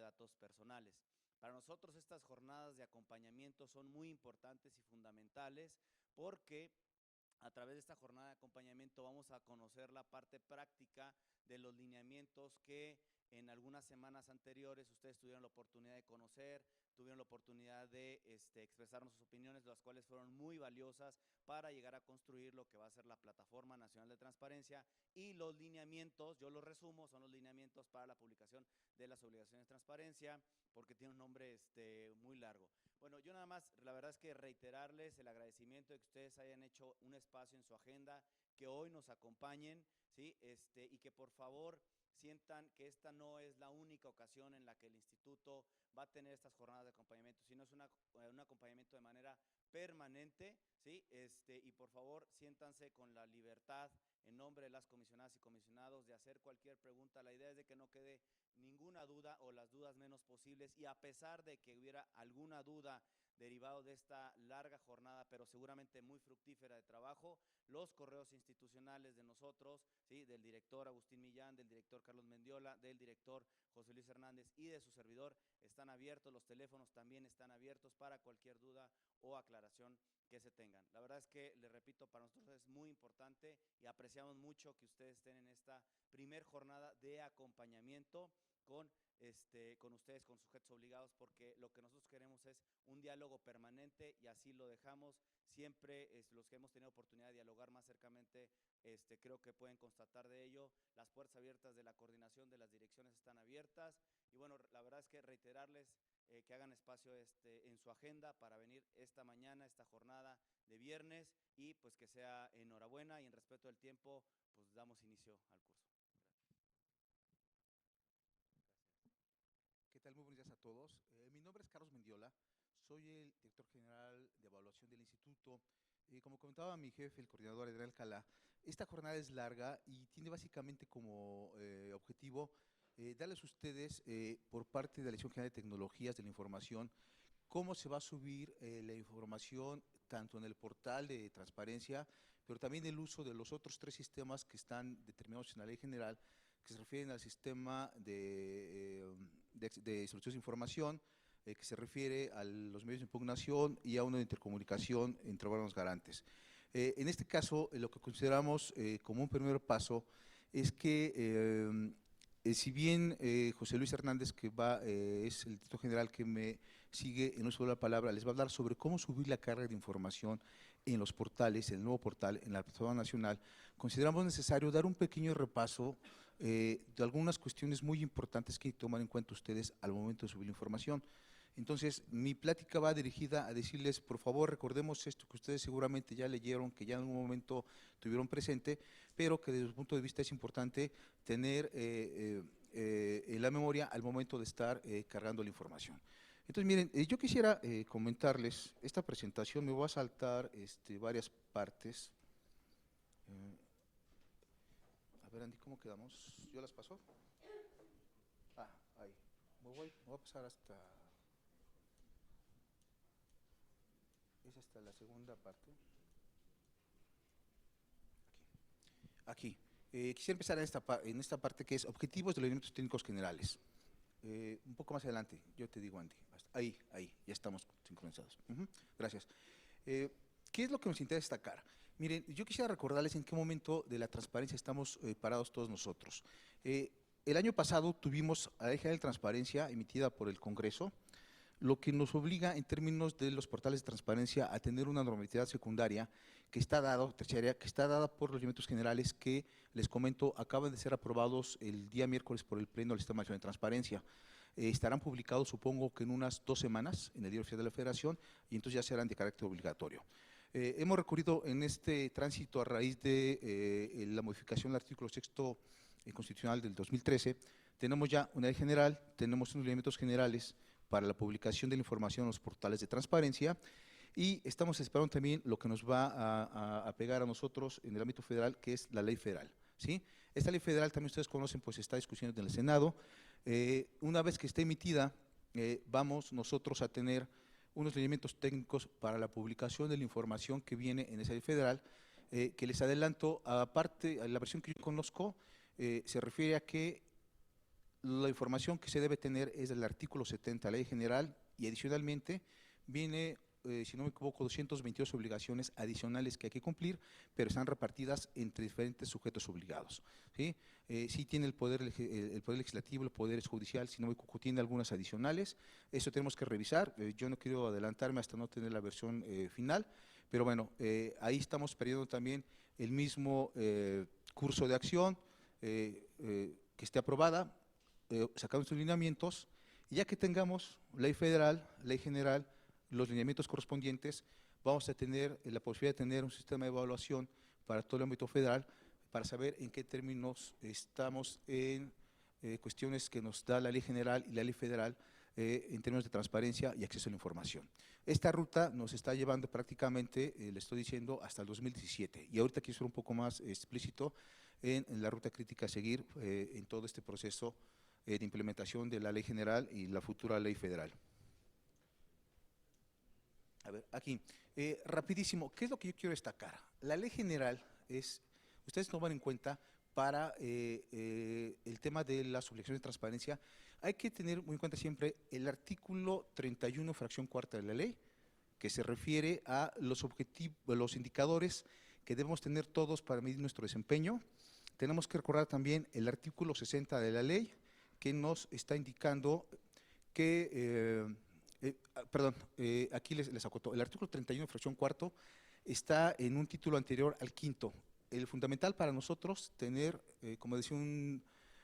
datos personales. Para nosotros estas jornadas de acompañamiento son muy importantes y fundamentales porque a través de esta jornada de acompañamiento vamos a conocer la parte práctica de los lineamientos que en algunas semanas anteriores ustedes tuvieron la oportunidad de conocer, tuvieron la oportunidad de expresarnos sus opiniones, las cuales fueron muy valiosas para llegar a construir lo que va a ser la Plataforma Nacional de Transparencia, y los lineamientos, yo los resumo, son los lineamientos para la publicación de las obligaciones de transparencia, porque tiene un nombre muy largo. Bueno, yo nada más, la verdad es que reiterarles el agradecimiento de que ustedes hayan hecho un espacio en su agenda, que hoy nos acompañen, ¿sí? Y que por favor sientan que esta no es la única ocasión en la que el instituto va a tener estas jornadas de acompañamiento, sino es un acompañamiento de manera permanente, ¿sí? Y por favor siéntanse con la libertad en nombre de las comisionadas y comisionados de hacer cualquier pregunta. La idea es de que no quede ninguna duda o las dudas menos posibles, y a pesar de que hubiera alguna duda derivado de esta larga jornada, pero seguramente muy fructífera de trabajo, los correos institucionales de nosotros, ¿sí? Del director Agustín Millán, del director Carlos Mendiola, del director José Luis Hernández y de su servidor están abiertos, los teléfonos también están abiertos para cualquier duda o aclaración que se tengan. La verdad es que, les repito, para nosotros es muy importante y apreciamos mucho que ustedes estén en esta primer jornada de acompañamiento con ustedes, con sujetos obligados, porque lo que nosotros queremos es un diálogo permanente, y así lo dejamos. Siempre los que hemos tenido oportunidad de dialogar más cercanamente, creo que pueden constatar de ello. Las puertas abiertas de la coordinación de las direcciones están abiertas, y bueno, la verdad es que reiterarles que hagan espacio en su agenda para venir esta mañana, esta jornada de viernes, y pues que sea enhorabuena, y en respeto del tiempo, pues damos inicio al curso. ¿Qué tal? Muy buenos días a todos. Mi nombre es Carlos Mendiola, soy el director general de evaluación del instituto. Como comentaba mi jefe, el coordinador Adrián Alcalá, esta jornada es larga y tiene básicamente como objetivo darles a ustedes, por parte de la Dirección General de Tecnologías de la Información, cómo se va a subir la información tanto en el portal de transparencia, pero también el uso de los otros 3 sistemas que están determinados en la ley general, que se refieren al sistema de soluciones de información, que se refiere a los medios de impugnación, y a uno de intercomunicación entre órganos garantes. En este caso, lo que consideramos como un primer paso es que si bien José Luis Hernández, que es el director general que me sigue en uso de la palabra, les va a hablar sobre cómo subir la carga de información en los portales, en el nuevo portal, en la plataforma nacional, consideramos necesario dar un pequeño repaso de algunas cuestiones muy importantes que toman en cuenta ustedes al momento de subir la información. Entonces, mi plática va dirigida a decirles, por favor, recordemos esto que ustedes seguramente ya leyeron, que ya en un momento tuvieron presente, pero que desde su punto de vista es importante tener en la memoria al momento de estar cargando la información. Entonces, miren, yo quisiera comentarles esta presentación, me voy a saltar varias partes. A ver, Andy, ¿cómo quedamos? ¿Yo las paso? Ah, ahí. Me voy a pasar hasta… Es hasta la segunda parte. Aquí. Quisiera empezar en esta parte que es objetivos de los elementos técnicos generales. Un poco más adelante, yo te digo, Andy. Ahí, ya estamos sincronizados. Gracias. ¿Qué es lo que nos interesa destacar? Miren, yo quisiera recordarles en qué momento de la transparencia estamos parados todos nosotros. El año pasado tuvimos la Ley General de Transparencia emitida por el Congreso, lo que nos obliga en términos de los portales de transparencia a tener una normatividad secundaria que está dada, terciaria, que está dada por los lineamientos generales que, les comento, acaban de ser aprobados el día miércoles por el Pleno del Sistema Nacional de Transparencia. Estarán publicados, supongo que en unas 2 semanas, en el Diario Oficial de la Federación, y entonces ya serán de carácter obligatorio. Hemos recurrido en este tránsito a raíz de la modificación del artículo 6º constitucional del 2013. Tenemos ya una ley general, tenemos unos lineamientos generales para la publicación de la información en los portales de transparencia, y estamos esperando también lo que nos va a pegar a nosotros en el ámbito federal, que es la ley federal, ¿sí? Esta ley federal, también ustedes conocen, pues está discutiendo en el Senado. Una vez que esté emitida, vamos nosotros a tener unos lineamientos técnicos para la publicación de la información que viene en esa ley federal, que les adelanto, aparte, la versión que yo conozco, se refiere a que la información que se debe tener es del artículo 70 de la Ley General y adicionalmente viene, si no me equivoco, 222 obligaciones adicionales que hay que cumplir, pero están repartidas entre diferentes sujetos obligados, ¿sí? Sí tiene el poder legislativo, el poder judicial, si no me equivoco, tiene algunas adicionales, eso tenemos que revisar, yo no quiero adelantarme hasta no tener la versión final, pero bueno, ahí estamos perdiendo también el mismo curso de acción que esté aprobada, sacamos sus lineamientos, y ya que tengamos ley federal, ley general, los lineamientos correspondientes, vamos a tener la posibilidad de tener un sistema de evaluación para todo el ámbito federal, para saber en qué términos estamos en cuestiones que nos da la ley general y la ley federal en términos de transparencia y acceso a la información. Esta ruta nos está llevando prácticamente, le estoy diciendo, hasta el 2017, y ahorita quiero ser un poco más explícito en la ruta crítica a seguir en todo este proceso de implementación de la ley general y la futura ley federal. A ver, aquí, rapidísimo, ¿qué es lo que yo quiero destacar? La ley general es, ustedes toman en cuenta para el tema de las obligaciones de transparencia, hay que tener muy en cuenta siempre el artículo 31, fracción cuarta de la ley, que se refiere a los objetivos, los indicadores que debemos tener todos para medir nuestro desempeño. Tenemos que recordar también el artículo 60 de la ley, que nos está indicando que, aquí les acoto, el artículo 31, fracción cuarto, está en un título anterior al quinto. El fundamental para nosotros tener, como decía un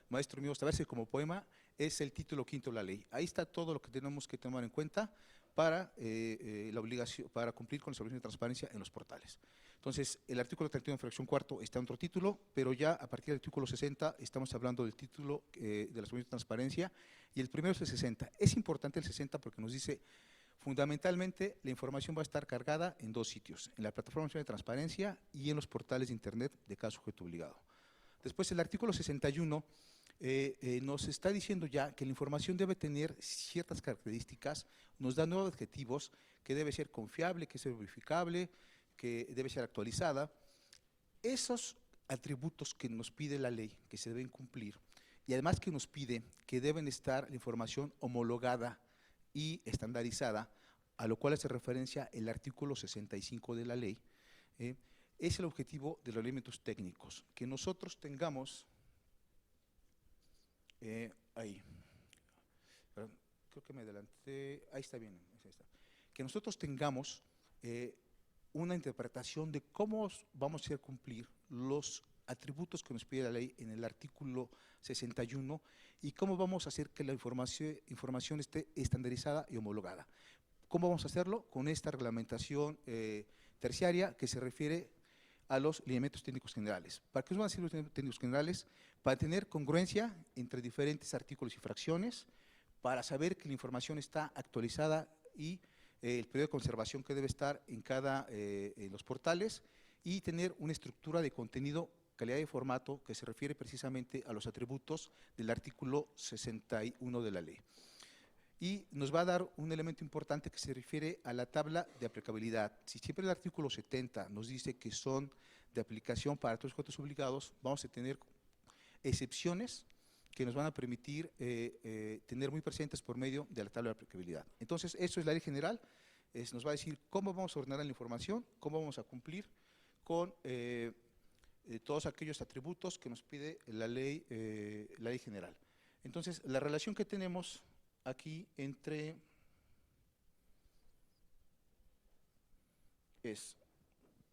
maestro mío, saberse como poema, es el título quinto de la ley. Ahí está todo lo que tenemos que tomar en cuenta para, la obligación, para cumplir con las obligaciones de transparencia en los portales. Entonces, el artículo 31, fracción cuarto, está en otro título, pero ya a partir del artículo 60 estamos hablando del título de las obligaciones de transparencia, y el primero es el 60. Es importante el 60 porque nos dice, fundamentalmente, la información va a estar cargada en dos sitios, en la plataforma de transparencia y en los portales de internet de cada sujeto obligado. Después, el artículo 61 nos está diciendo ya que la información debe tener ciertas características, nos da nuevos objetivos, que debe ser confiable, que debe ser verificable, que debe ser actualizada. Esos atributos que nos pide la ley, que se deben cumplir, y además que nos pide que deben estar la información homologada y estandarizada, a lo cual hace referencia el artículo 65 de la ley, es el objetivo de los elementos técnicos, que nosotros tengamos, ahí, perdón, creo que me adelanté, ahí está bien, ahí está, que nosotros tengamos una interpretación de cómo vamos a hacer cumplir los atributos que nos pide la ley en el artículo 61 y cómo vamos a hacer que la información esté estandarizada y homologada. ¿Cómo vamos a hacerlo? Con esta reglamentación terciaria que se refiere a los lineamientos técnicos generales. ¿Para qué van a ser los lineamientos técnicos generales? Para tener congruencia entre diferentes artículos y fracciones, para saber que la información está actualizada y el periodo de conservación que debe estar en cada en los portales, y tener una estructura de contenido, calidad y formato que se refiere precisamente a los atributos del artículo 61 de la ley. Y nos va a dar un elemento importante que se refiere a la tabla de aplicabilidad. Si siempre el artículo 70 nos dice que son de aplicación para todos los sujetos obligados, vamos a tener excepciones que nos van a permitir tener muy presentes por medio de la tabla de aplicabilidad. Entonces, eso es la ley general, nos va a decir cómo vamos a ordenar la información, cómo vamos a cumplir con todos aquellos atributos que nos pide la ley general. Entonces, la relación que tenemos aquí entre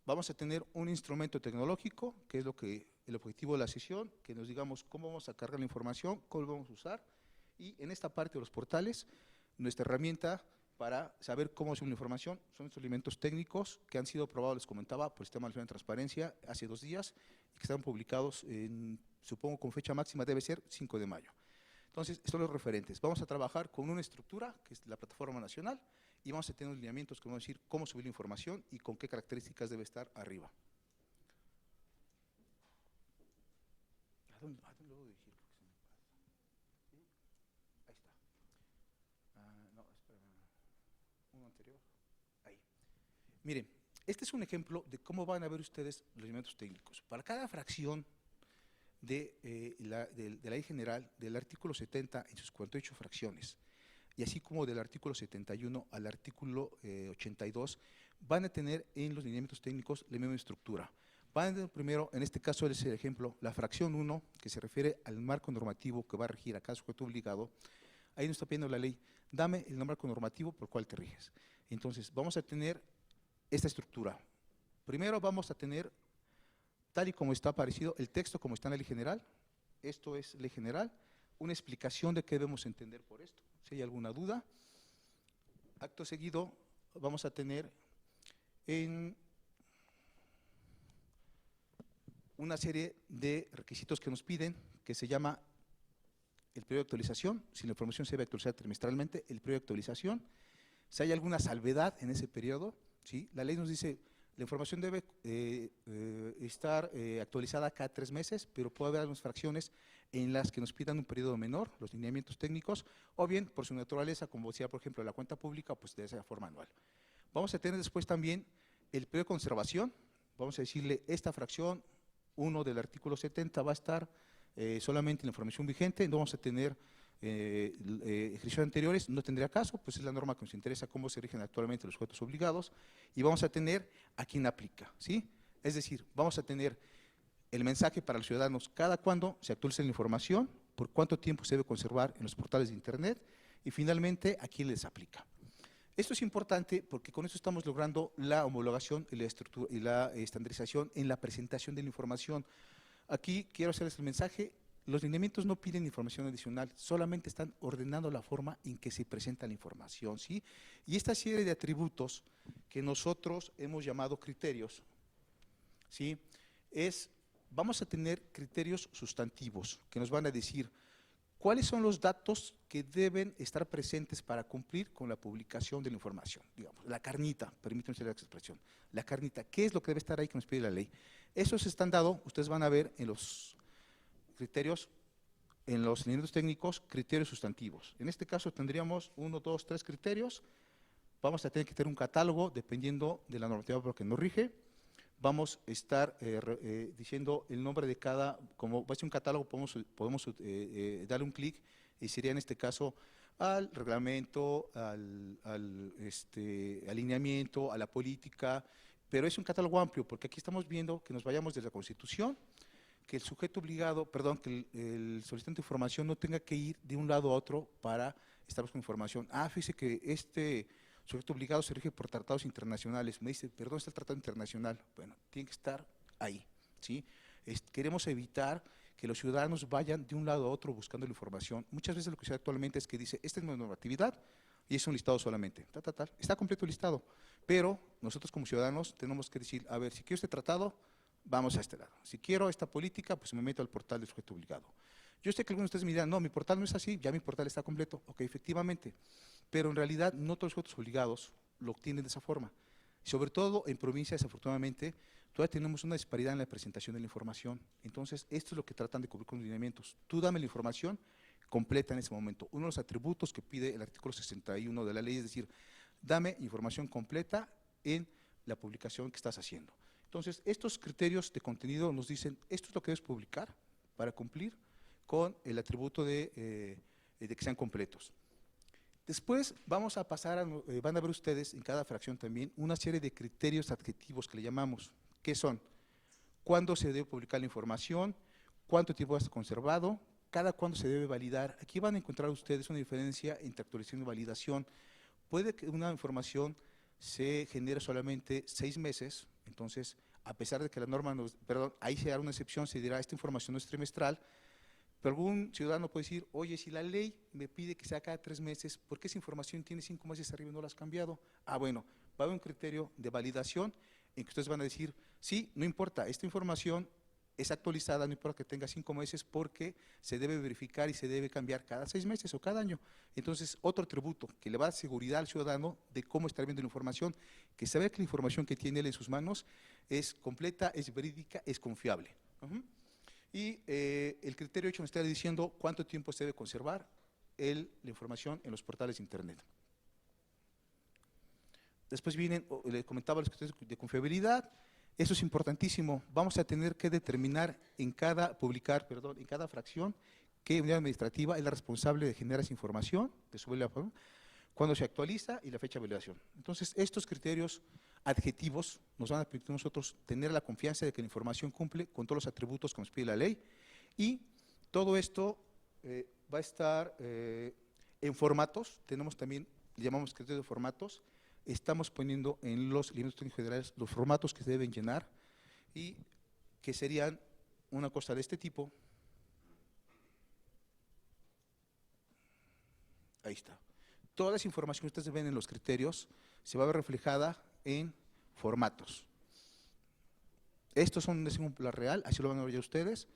vamos a tener un instrumento tecnológico, que es el objetivo de la sesión, que nos digamos cómo vamos a cargar la información, cómo lo vamos a usar, y en esta parte de los portales, nuestra herramienta para saber cómo es una información son estos elementos técnicos que han sido aprobados, les comentaba, por el Sistema Nacional de Transparencia hace 2 días, y que están publicados, supongo con fecha máxima debe ser 5 de mayo. Entonces, estos son los referentes. Vamos a trabajar con una estructura, que es la plataforma nacional, y vamos a tener lineamientos que van a decir cómo subir la información y con qué características debe estar arriba. ¿A dónde lo voy a dirigir? Ahí está. No, espera. Uno anterior. Ahí. Miren, este es un ejemplo de cómo van a ver ustedes los lineamientos técnicos. Para cada fracción de la Ley General del artículo 70 en sus 48 fracciones, y así como del artículo 71 al artículo 82, van a tener en los lineamientos técnicos la misma estructura. Van a tener primero, en este caso es el ejemplo, la fracción 1, que se refiere al marco normativo que va a regir a cada sujeto obligado. Ahí nos está pidiendo la ley, dame el marco normativo por cual te riges. Entonces, vamos a tener esta estructura. Primero vamos a tener, tal y como está aparecido, el texto como está en la ley general. Esto es ley general, una explicación de qué debemos entender por esto, si hay alguna duda. Acto seguido, vamos a tener en una serie de requisitos que nos piden, que se llama el periodo de actualización. Si la información se debe actualizar trimestralmente, el periodo de actualización. Si hay alguna salvedad en ese periodo, ¿sí? La ley nos dice, la información debe estar actualizada cada 3 meses, pero puede haber algunas fracciones en las que nos pidan un periodo menor, los lineamientos técnicos, o bien, por su naturaleza, como decía, por ejemplo, la cuenta pública, pues de esa forma anual. Vamos a tener después también el periodo de conservación. Vamos a decirle, esta fracción 1 del artículo 70 va a estar solamente en la información vigente, no vamos a tener ejercicios anteriores, no tendría caso, pues es la norma que nos interesa, cómo se rigen actualmente los sujetos obligados, y vamos a tener a quién aplica, ¿sí? Es decir, vamos a tener el mensaje para los ciudadanos, cada cuándo se actualiza la información, por cuánto tiempo se debe conservar en los portales de internet, y finalmente a quién les aplica. Esto es importante porque con esto estamos logrando la homologación y la estandarización en la presentación de la información. Aquí quiero hacerles el mensaje, los lineamientos no piden información adicional, solamente están ordenando la forma en que se presenta la información, ¿sí? Y esta serie de atributos que nosotros hemos llamado criterios, ¿sí? Vamos a tener criterios sustantivos que nos van a decir cuáles son los datos que deben estar presentes para cumplir con la publicación de la información. Digamos, la carnita, permítanme usar la expresión, la carnita, ¿qué es lo que debe estar ahí que nos pide la ley? Esos están dados, ustedes van a ver en los criterios, en los lineamientos técnicos, criterios sustantivos. En este caso tendríamos 1, 2, 3 criterios. Vamos a tener que tener un catálogo dependiendo de la normativa por la que nos rige. Vamos a estar diciendo el nombre de cada, como va a ser un catálogo, podemos darle un clic y sería en este caso al reglamento, al alineamiento, a la política, pero es un catálogo amplio porque aquí estamos viendo que nos vayamos desde la Constitución, que el sujeto obligado, perdón, que el solicitante de información no tenga que ir de un lado a otro para estar buscando información. Fíjese que este sujeto obligado se rige por tratados internacionales. Me dice, perdón, está el tratado internacional. Bueno, tiene que estar ahí, ¿sí? Queremos evitar que los ciudadanos vayan de un lado a otro buscando la información. Muchas veces lo que se hace actualmente es que dice, esta es mi normatividad y es un listado solamente. Está completo el listado, pero nosotros como ciudadanos tenemos que decir, a ver, si quiero este tratado, vamos a este lado. Si quiero esta política, pues me meto al portal del sujeto obligado. Yo sé que algunos de ustedes me dirán, no, mi portal no es así, ya mi portal está completo. Ok, efectivamente, pero en realidad no todos los sujetos obligados lo obtienen de esa forma. Sobre todo en provincias, desafortunadamente, todavía tenemos una disparidad en la presentación de la información. Entonces, esto es lo que tratan de cubrir con los lineamientos. Tú dame la información completa en ese momento. Uno de los atributos que pide el artículo 61 de la ley es decir, dame información completa en la publicación que estás haciendo. Entonces, estos criterios de contenido nos dicen, esto es lo que debes publicar para cumplir con el atributo de que sean completos. Después vamos a pasar, van a ver ustedes en cada fracción también una serie de criterios adjetivos que le llamamos, que son, cuándo se debe publicar la información, cuánto tiempo está conservado, cada cuándo se debe validar. Aquí van a encontrar ustedes una diferencia entre actualización y validación. Puede que una información se genere solamente 6 meses, entonces, a pesar de que la norma ahí se hará una excepción, se dirá, esta información no es trimestral, pero algún ciudadano puede decir, oye, si la ley me pide que sea cada 3 meses, ¿por qué esa información tiene 5 meses arriba y no la has cambiado? Bueno, va a haber un criterio de validación en que ustedes van a decir, sí, no importa, esta información es actualizada, no importa que tenga 5 meses, porque se debe verificar y se debe cambiar cada 6 meses o cada año. Entonces, otro atributo que le va a dar seguridad al ciudadano de cómo estar viendo la información, que sabe que la información que tiene él en sus manos es completa, es verídica, es confiable. Y el criterio 8 nos está diciendo cuánto tiempo se debe conservar la información en los portales de internet. Después vienen, les comentaba los criterios de confiabilidad, Eso es importantísimo. Vamos a tener que determinar en cada, en cada fracción qué unidad administrativa es la responsable de generar esa información, de subirla a cuando se actualiza y la fecha de validación. Entonces, estos criterios adjetivos nos van a permitir a nosotros tener la confianza de que la información cumple con todos los atributos que nos pide la ley, y todo esto va a estar en formatos. Tenemos también, le llamamos criterios de formatos. Estamos poniendo en los lineamientos técnicos generales los formatos que se deben llenar, y que serían una cosa de este tipo. Ahí está. Toda esa información que ustedes ven en los criterios se va a ver reflejada en formatos. Estos son un ejemplo real, así lo van a ver ya ustedes.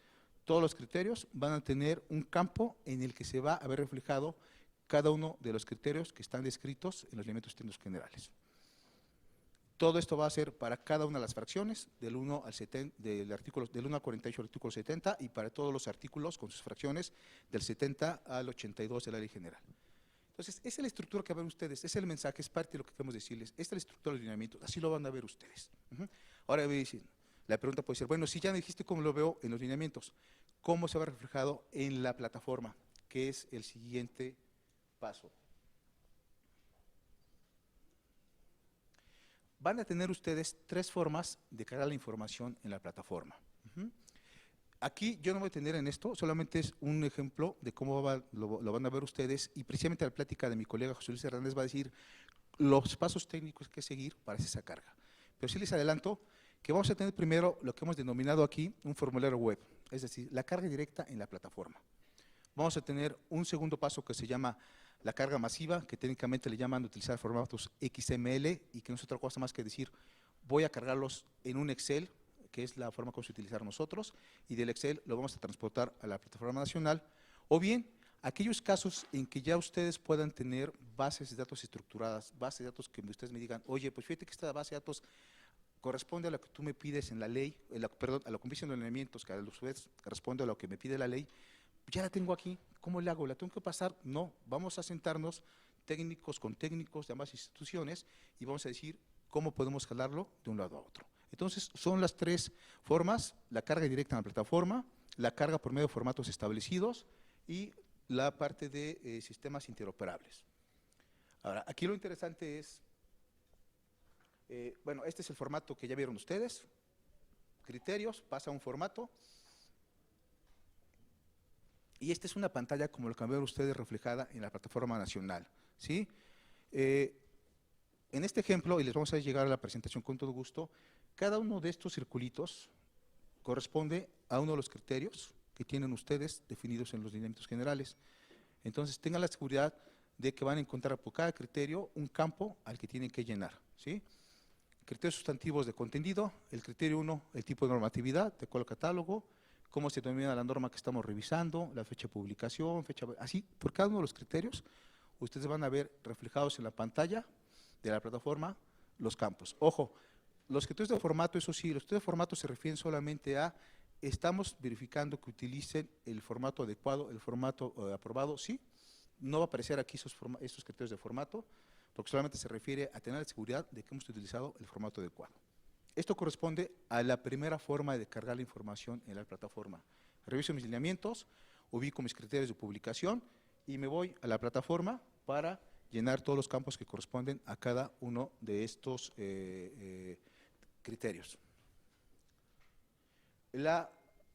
Todos los criterios van a tener un campo en el que se va a ver reflejado cada uno de los criterios que están descritos en los lineamientos técnicos generales. Todo esto va a ser para cada una de las fracciones, del 1 al 70, del 1 al 48 del artículo 70, y para todos los artículos con sus fracciones del 70 al 82 de la ley general. Entonces, esa es la estructura que van ustedes, ese es el mensaje, es parte de lo que queremos decirles. Esta es la estructura del lineamiento, así lo van a ver ustedes. Ahora voy a decir, la pregunta puede ser, bueno, si ya me dijiste cómo lo veo en los lineamientos, ¿cómo se va reflejado en la plataforma? Que es el siguiente paso. Van a tener ustedes 3 formas de cargar la información en la plataforma. Aquí yo no voy a tener en esto, solamente es un ejemplo de cómo lo van a ver ustedes, y precisamente la plática de mi colega José Luis Hernández va a decir los pasos técnicos que seguir para hacer esa carga. Pero sí les adelanto que vamos a tener primero lo que hemos denominado aquí un formulario web, es decir, la carga directa en la plataforma. Vamos a tener un segundo paso que se llama la carga masiva, que técnicamente le llaman utilizar formatos XML, y que no es otra cosa más que decir, voy a cargarlos en un Excel, que es la forma que vamos a utilizar nosotros, y del Excel lo vamos a transportar a la plataforma nacional, o bien aquellos casos en que ya ustedes puedan tener bases de datos estructuradas, bases de datos que ustedes me digan, oye, pues fíjate que esta base de datos corresponde a lo que tú me pides en la ley, perdón, a lo que me dicen los lineamientos, que a su vez responde a lo que me pide la ley, ya la tengo aquí, ¿cómo le hago? ¿La tengo que pasar? No, vamos a sentarnos técnicos con técnicos de ambas instituciones y vamos a decir cómo podemos jalarlo de un lado a otro. Entonces, son las 3 formas: la carga directa en la plataforma, la carga por medio de formatos establecidos y la parte de sistemas interoperables. Ahora, aquí lo interesante es, bueno, este es el formato que ya vieron ustedes, criterios, pasa a un formato, y esta es una pantalla como lo que van a ver ustedes reflejada en la plataforma nacional, ¿sí? En este ejemplo, y les vamos a llegar a la presentación con todo gusto, cada uno de estos circulitos corresponde a uno de los criterios que tienen ustedes definidos en los lineamientos generales. Entonces, tengan la seguridad de que van a encontrar por cada criterio un campo al que tienen que llenar, ¿sí? Criterios sustantivos de contenido, el criterio 1, el tipo de normatividad, de acuerdo al catálogo, cómo se determina la norma que estamos revisando, la fecha de publicación, así, por cada uno de los criterios, ustedes van a ver reflejados en la pantalla de la plataforma los campos. Ojo, los criterios de formato, eso sí, los criterios de formato se refieren solamente a, estamos verificando que utilicen el formato adecuado, el formato aprobado, sí, no va a aparecer aquí esos criterios de formato, porque solamente se refiere a tener la seguridad de que hemos utilizado el formato adecuado. Esto corresponde a la primera forma de cargar la información en la plataforma. Reviso mis lineamientos, ubico mis criterios de publicación y me voy a la plataforma para llenar todos los campos que corresponden a cada uno de estos criterios. La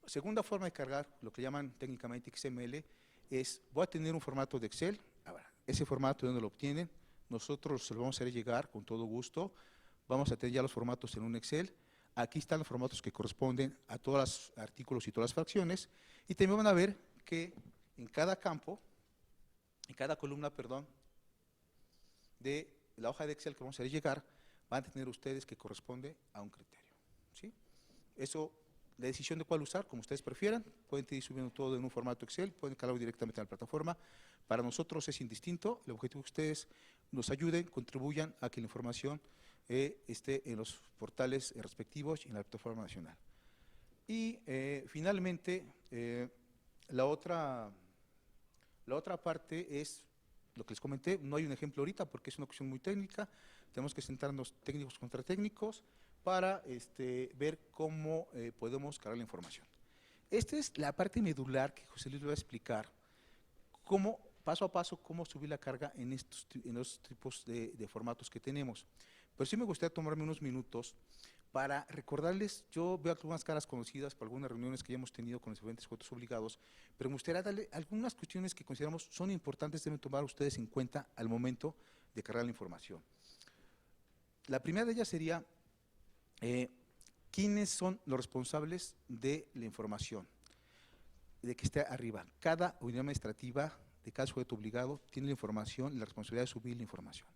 segunda forma de cargar, lo que llaman técnicamente XML, es, voy a tener un formato de Excel. Ahora, ese formato, ¿de dónde lo obtienen? Nosotros se lo vamos a hacer llegar con todo gusto. Vamos a tener ya los formatos en un Excel. Aquí están los formatos que corresponden a todos los artículos y todas las fracciones. Y también van a ver que en cada campo, en cada columna, perdón, de la hoja de Excel que vamos a hacer llegar, van a tener ustedes que corresponde a un criterio, ¿sí? Eso, la decisión de cuál usar, como ustedes prefieran, pueden ir subiendo todo en un formato Excel, pueden cargarlo directamente en la plataforma. Para nosotros es indistinto, el objetivo es que ustedes nos ayuden, contribuyan a que la información esté en los portales respectivos y en la plataforma nacional. Y finalmente, la otra parte es lo que les comenté. No hay un ejemplo ahorita porque es una cuestión muy técnica, tenemos que sentarnos técnicos contra técnicos, para ver cómo podemos cargar la información. Esta es la parte medular que José Luis le va a explicar, cómo, paso a paso, cómo subir la carga en estos tipos de formatos que tenemos. Pero sí me gustaría tomarme unos minutos para recordarles, yo veo algunas caras conocidas por algunas reuniones que ya hemos tenido con los diferentes sujetos obligados, pero me gustaría darle algunas cuestiones que consideramos son importantes, deben tomar ustedes en cuenta al momento de cargar la información. La primera de ellas sería, ¿quiénes son los responsables de la información? De que esté arriba. Cada unidad administrativa de cada sujeto obligado tiene la información y la responsabilidad de subir la información.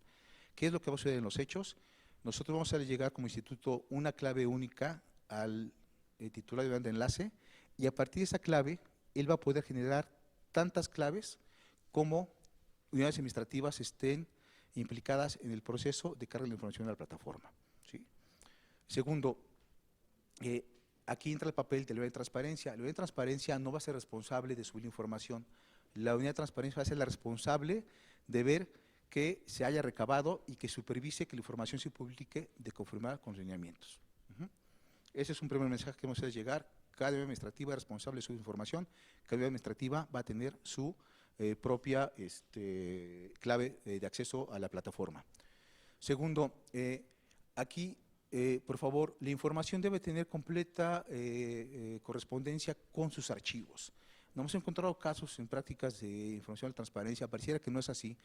¿Qué es lo que va a suceder en los hechos? Nosotros vamos a llegar como instituto una clave única al titular de enlace y a partir de esa clave él va a poder generar tantas claves como unidades administrativas estén implicadas en el proceso de carga de la información a la plataforma, ¿sí? Segundo, aquí entra el papel de la unidad de transparencia. La unidad de transparencia no va a ser responsable de subir la información. La unidad de transparencia va a ser la responsable de ver que se haya recabado y que supervise que la información se publique de conformidad con los lineamientos. Ese es un primer mensaje que vamos a hacer llegar. Cada unidad administrativa es responsable de su información, cada unidad administrativa va a tener su propia clave de acceso a la plataforma. Segundo, aquí, por favor, la información debe tener completa correspondencia con sus archivos. No hemos encontrado casos en prácticas de información de transparencia, pareciera que no es así,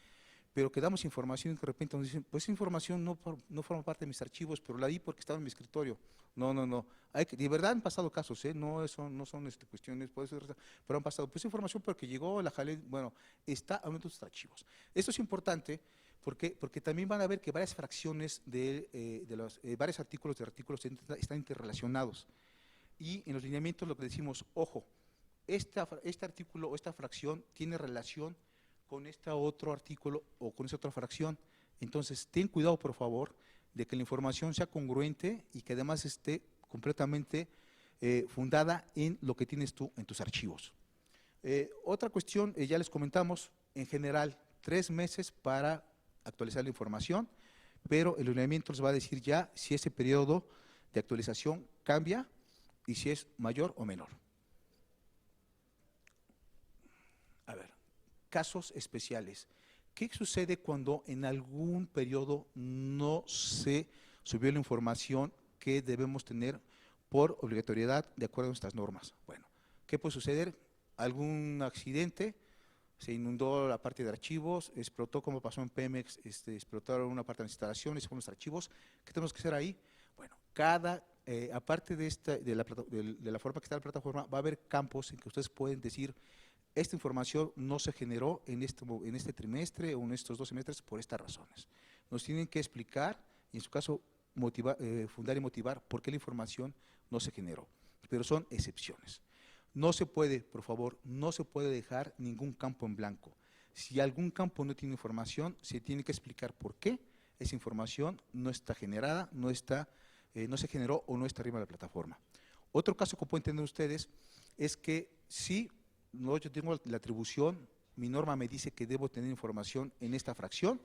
pero que damos información y de repente nos dicen, pues esa información no forma parte de mis archivos, pero la di porque estaba en mi escritorio. No. De verdad han pasado casos, no son cuestiones, puede ser, pero han pasado. Pues información porque llegó, la jalé, bueno, está en nuestros archivos. Esto es importante porque también van a ver que varias fracciones de los varios artículos están interrelacionados. Y en los lineamientos lo que decimos, ojo, este artículo o esta fracción tiene relación con este otro artículo o con esta otra fracción. Entonces, ten cuidado, por favor, de que la información sea congruente y que además esté completamente fundada en lo que tienes tú en tus archivos. Otra cuestión, ya les comentamos, en general, 3 meses para actualizar la información, pero el lineamiento les va a decir ya si ese periodo de actualización cambia y si es mayor o menor. A ver, casos especiales. ¿Qué sucede cuando en algún periodo no se subió la información que debemos tener por obligatoriedad de acuerdo a nuestras normas? Bueno, ¿qué puede suceder? Algún accidente, se inundó la parte de archivos, explotó como pasó en Pemex, explotaron una parte de las instalaciones, fueron los archivos. ¿Qué tenemos que hacer ahí? Bueno, aparte de la forma que está la plataforma, va a haber campos en que ustedes pueden decir, esta información no se generó en este trimestre o en estos 2 semestres por estas razones. Nos tienen que explicar y en su caso fundar y motivar por qué la información no se generó, pero son excepciones. No se puede, por favor, no se puede dejar ningún campo en blanco. Si algún campo no tiene información, se tiene que explicar por qué esa información no está generada, no se generó o no está arriba de la plataforma. Otro caso que pueden tener ustedes es que si yo tengo la atribución, mi norma me dice que debo tener información en esta fracción,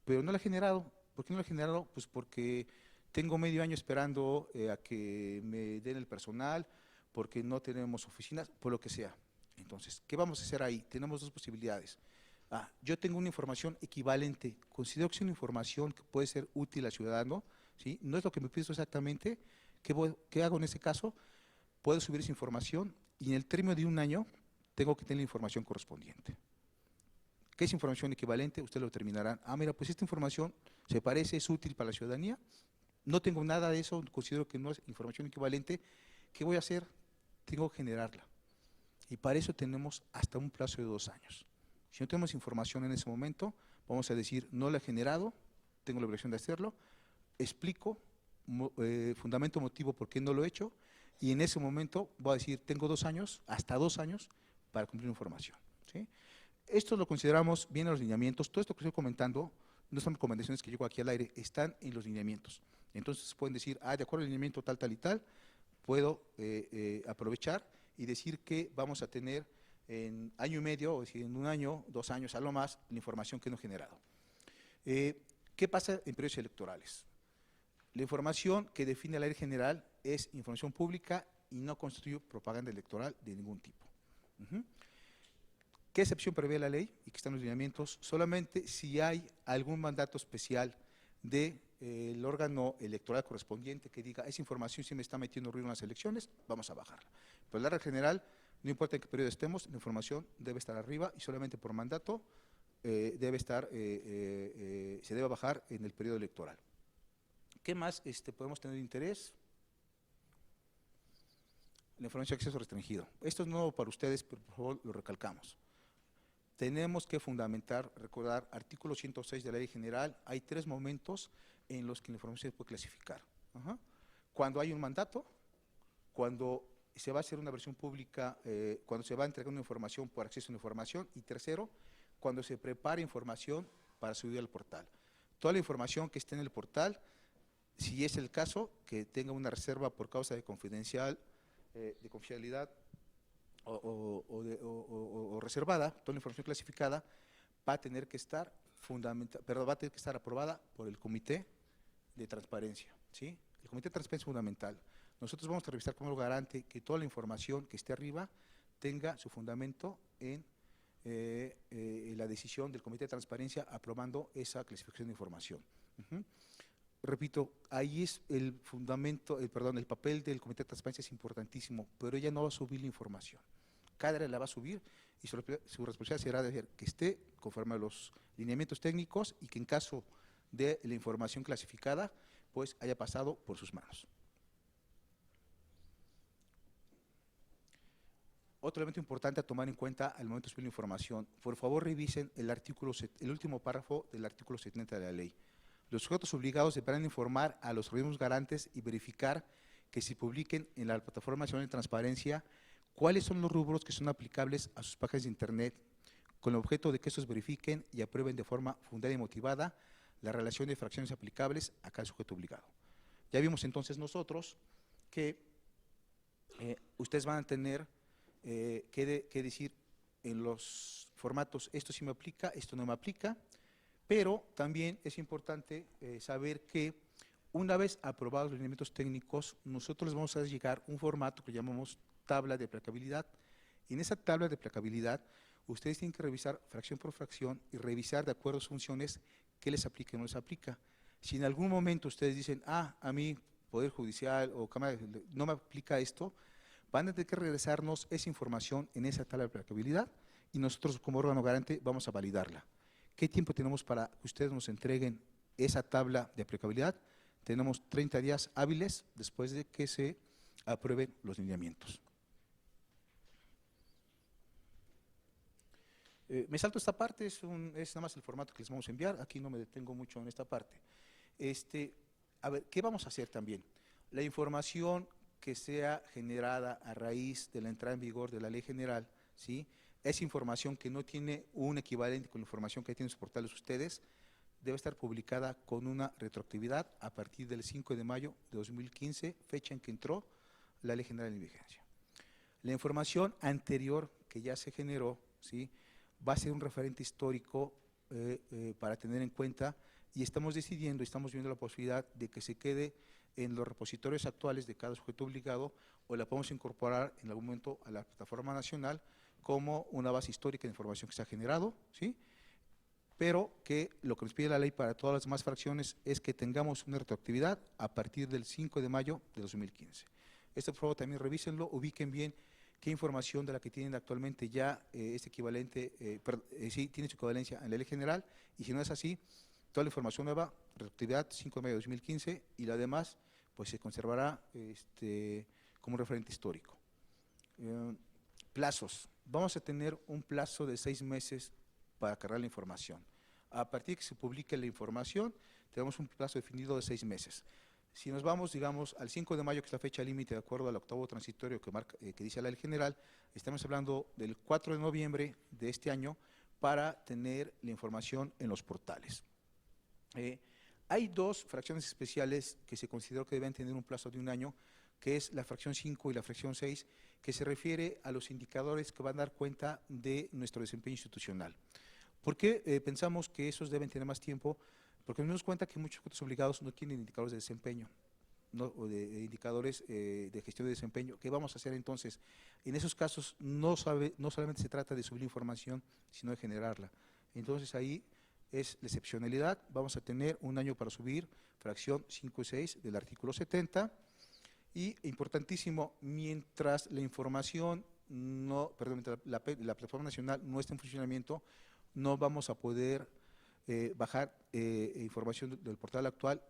pero no la he generado. ¿Por qué no la he generado? Pues porque tengo medio año esperando a que me den el personal, porque no tenemos oficinas, por lo que sea. Entonces, ¿qué vamos a hacer ahí? Tenemos 2 posibilidades. Yo tengo una información equivalente, considero que es una información que puede ser útil al ciudadano, ¿sí? No es lo que me pides exactamente. ¿Qué hago en ese caso? Puedo subir esa información y en el término de un año tengo que tener la información correspondiente. ¿Qué es información equivalente? Ustedes lo determinarán. Mira, pues esta información se parece, es útil para la ciudadanía. No tengo nada de eso, considero que no es información equivalente. ¿Qué voy a hacer? Tengo que generarla. Y para eso tenemos hasta un plazo de 2 años. Si no tenemos información en ese momento, vamos a decir, no la he generado, tengo la obligación de hacerlo, explico, fundamento motivo por qué no lo he hecho, y en ese momento voy a decir, tengo 2 años, hasta 2 años, para cumplir información, ¿sí? Esto lo consideramos bien en los lineamientos. Todo esto que estoy comentando no son recomendaciones que llego aquí al aire, están en los lineamientos. Entonces pueden decir, de acuerdo al lineamiento tal, tal y tal, puedo aprovechar y decir que vamos a tener en año y medio, o decir, en 1 año, 2 años, a lo más, la información que no he generado. ¿Qué pasa en periodos electorales? La información que define la ley general es información pública y no constituye propaganda electoral de ningún tipo. ¿Qué excepción prevé la ley y que están los lineamientos? Solamente si hay algún mandato especial del órgano electoral correspondiente que diga, esa información si me está metiendo ruido en las elecciones, vamos a bajarla. Pero la regla general, no importa en qué periodo estemos, la información debe estar arriba y solamente por mandato se debe bajar en el periodo electoral. ¿Qué más podemos tener interés? La información de acceso restringido. Esto es nuevo para ustedes, pero por favor lo recalcamos. Tenemos que fundamentar, recordar, artículo 106 de la Ley General, hay 3 momentos en los que la información se puede clasificar. Cuando hay un mandato, cuando se va a hacer una versión pública, cuando se va a entregar una información por acceso a una información, y tercero, cuando se prepara información para subir al portal. Toda la información que esté en el portal, si es el caso, que tenga una reserva por causa de confidencialidad o reservada, toda la información clasificada va a tener que estar aprobada por el Comité de Transparencia, ¿sí? El Comité de Transparencia es fundamental. Nosotros vamos a revisar como garante que toda la información que esté arriba tenga su fundamento en la decisión del Comité de Transparencia aprobando esa clasificación de información. Repito, ahí es el fundamento, el papel del Comité de Transparencia es importantísimo, pero ella no va a subir la información. Cada área la va a subir y su responsabilidad será de hacer que esté conforme a los lineamientos técnicos y que en caso de la información clasificada, pues haya pasado por sus manos. Otro elemento importante a tomar en cuenta al momento de subir la información, por favor revisen el último párrafo del artículo 70 de la ley. Los sujetos obligados deberán informar a los organismos garantes y verificar que se publiquen en la Plataforma Nacional de Transparencia cuáles son los rubros que son aplicables a sus páginas de internet, con el objeto de que estos verifiquen y aprueben de forma fundada y motivada la relación de fracciones aplicables a cada sujeto obligado. Ya vimos entonces nosotros que ustedes van a tener que decir en los formatos, esto sí me aplica, esto no me aplica, pero también es importante saber que una vez aprobados los lineamientos técnicos, nosotros les vamos a llegar un formato que llamamos tabla de aplicabilidad. Y en esa tabla de aplicabilidad, ustedes tienen que revisar fracción por fracción y revisar de acuerdo a sus funciones qué les aplica y no les aplica. Si en algún momento ustedes dicen, a mí, Poder Judicial o Cámara, no me aplica esto, van a tener que regresarnos esa información en esa tabla de aplicabilidad y nosotros como órgano garante vamos a validarla. ¿Qué tiempo tenemos para que ustedes nos entreguen esa tabla de aplicabilidad? Tenemos 30 días hábiles después de que se aprueben los lineamientos. Me salto esta parte, es nada más el formato que les vamos a enviar, aquí no me detengo mucho en esta parte. A ver, ¿qué vamos a hacer también? La información que sea generada a raíz de la entrada en vigor de la Ley General, ¿sí? Es información que no tiene un equivalente con la información que tienen sus portales ustedes, debe estar publicada con una retroactividad a partir del 5 de mayo de 2015, fecha en que entró la Ley General en vigencia. La información anterior que ya se generó, ¿sí?, va a ser un referente histórico para tener en cuenta y estamos decidiendo, estamos viendo la posibilidad de que se quede en los repositorios actuales de cada sujeto obligado o la podemos incorporar en algún momento a la plataforma nacional como una base histórica de información que se ha generado, ¿sí? Pero que lo que nos pide la ley para todas las demás fracciones es que tengamos una retroactividad a partir del 5 de mayo de 2015. Por favor, también revísenlo, ubiquen bien qué información de la que tienen actualmente ya es equivalente, sí, tiene su equivalencia en la ley general, y si no es así, toda la información nueva, retroactividad 5 de mayo de 2015, y la demás, pues se conservará como un referente histórico. Plazos. Vamos a tener un plazo de 6 meses para cargar la información. A partir de que se publique la información, tenemos un plazo definido de 6 meses. Si nos vamos, digamos, al 5 de mayo, que es la fecha límite de acuerdo al octavo transitorio que dice la ley general, estamos hablando del 4 de noviembre de este año para tener la información en los portales. Hay 2 fracciones especiales que se consideró que deben tener un plazo de 1 año, que es la fracción 5 y la fracción 6, que se refiere a los indicadores que van a dar cuenta de nuestro desempeño institucional. ¿Por qué pensamos que esos deben tener más tiempo? Porque nos dimos cuenta que muchos sujetos obligados no tienen indicadores de desempeño, o de indicadores de gestión de desempeño. ¿Qué vamos a hacer entonces? En esos casos no solamente se trata de subir información, sino de generarla. Entonces ahí es la excepcionalidad. Vamos a tener un año para subir fracción 5 y 6 del artículo 70. Y importantísimo, mientras la información mientras la plataforma nacional no esté en funcionamiento, no vamos a poder bajar información del portal actual.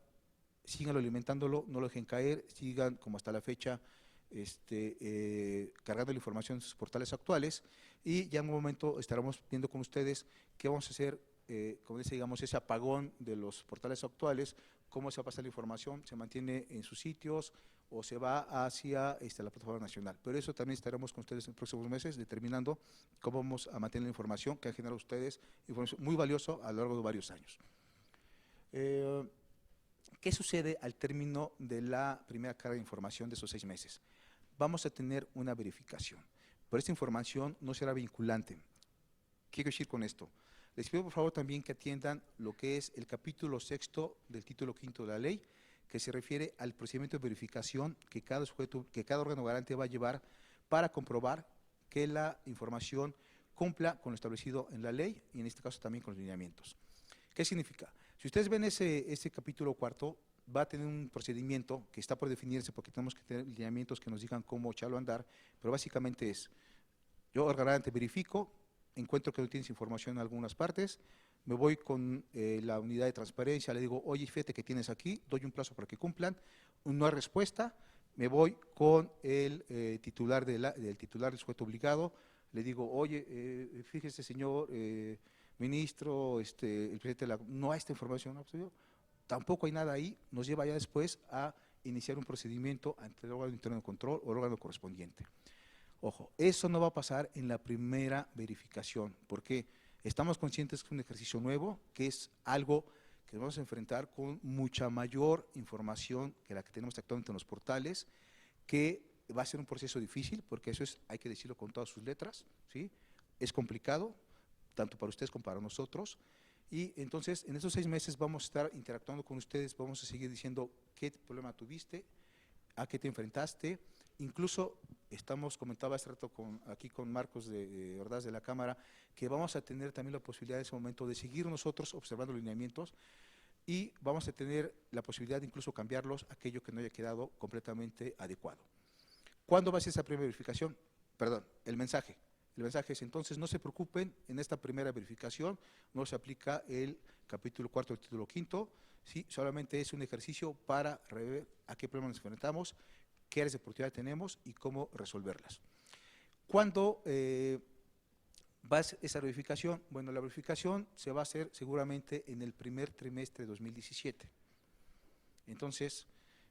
Síganlo alimentándolo, no lo dejen caer, sigan como hasta la fecha cargando la información en sus portales actuales, y ya en un momento estaremos viendo con ustedes qué vamos a hacer, como dice, digamos, ese apagón de los portales actuales, cómo se va a pasar la información, se mantiene en sus sitios o se va hacia la plataforma nacional. Pero eso también estaremos con ustedes en los próximos meses, determinando cómo vamos a mantener la información que han generado ustedes, información muy valiosa a lo largo de varios años. ¿Qué sucede al término de la primera carga de información de esos 6 meses? Vamos a tener una verificación, pero esta información no será vinculante. ¿Qué quiero decir con esto? Les pido por favor también que atiendan lo que es el capítulo 6º del título 5º de la ley, que se refiere al procedimiento de verificación que cada órgano garante va a llevar para comprobar que la información cumpla con lo establecido en la ley y en este caso también con los lineamientos. ¿Qué significa? Si ustedes ven ese capítulo 4, va a tener un procedimiento que está por definirse porque tenemos que tener lineamientos que nos digan cómo echarlo a andar, pero básicamente es, yo órgano garante verifico, encuentro que no tienes información en algunas partes, me voy con la unidad de transparencia, le digo, oye, fíjate que tienes aquí, doy un plazo para que cumplan, no hay respuesta, me voy con el titular del sujeto obligado, le digo, oye, fíjese señor ministro, el presidente no hay esta información, ¿no? Tampoco hay nada ahí, nos lleva ya después a iniciar un procedimiento ante el órgano interno de control o el órgano correspondiente. Ojo, eso no va a pasar en la primera verificación, porque estamos conscientes que es un ejercicio nuevo, que es algo que nos vamos a enfrentar con mucha mayor información que la que tenemos actualmente en los portales, que va a ser un proceso difícil, porque eso hay que decirlo con todas sus letras, ¿sí? Es complicado, tanto para ustedes como para nosotros, y entonces en esos 6 meses vamos a estar interactuando con ustedes, vamos a seguir diciendo qué problema tuviste, a qué te enfrentaste. Incluso comentaba hace rato aquí con Marcos de Ordaz de la Cámara, que vamos a tener también la posibilidad en ese momento de seguir nosotros observando los lineamientos y vamos a tener la posibilidad de incluso cambiarlos aquello que no haya quedado completamente adecuado. ¿Cuándo va a ser esa primera verificación? Perdón, el mensaje. El mensaje es, entonces, no se preocupen, en esta primera verificación no se aplica el capítulo 4 del título 5, ¿sí? Solamente es un ejercicio para rever a qué problemas nos enfrentamos, qué áreas de oportunidad tenemos y cómo resolverlas. ¿Cuándo va a ser esa verificación? Bueno, la verificación se va a hacer seguramente en el primer trimestre de 2017. Entonces,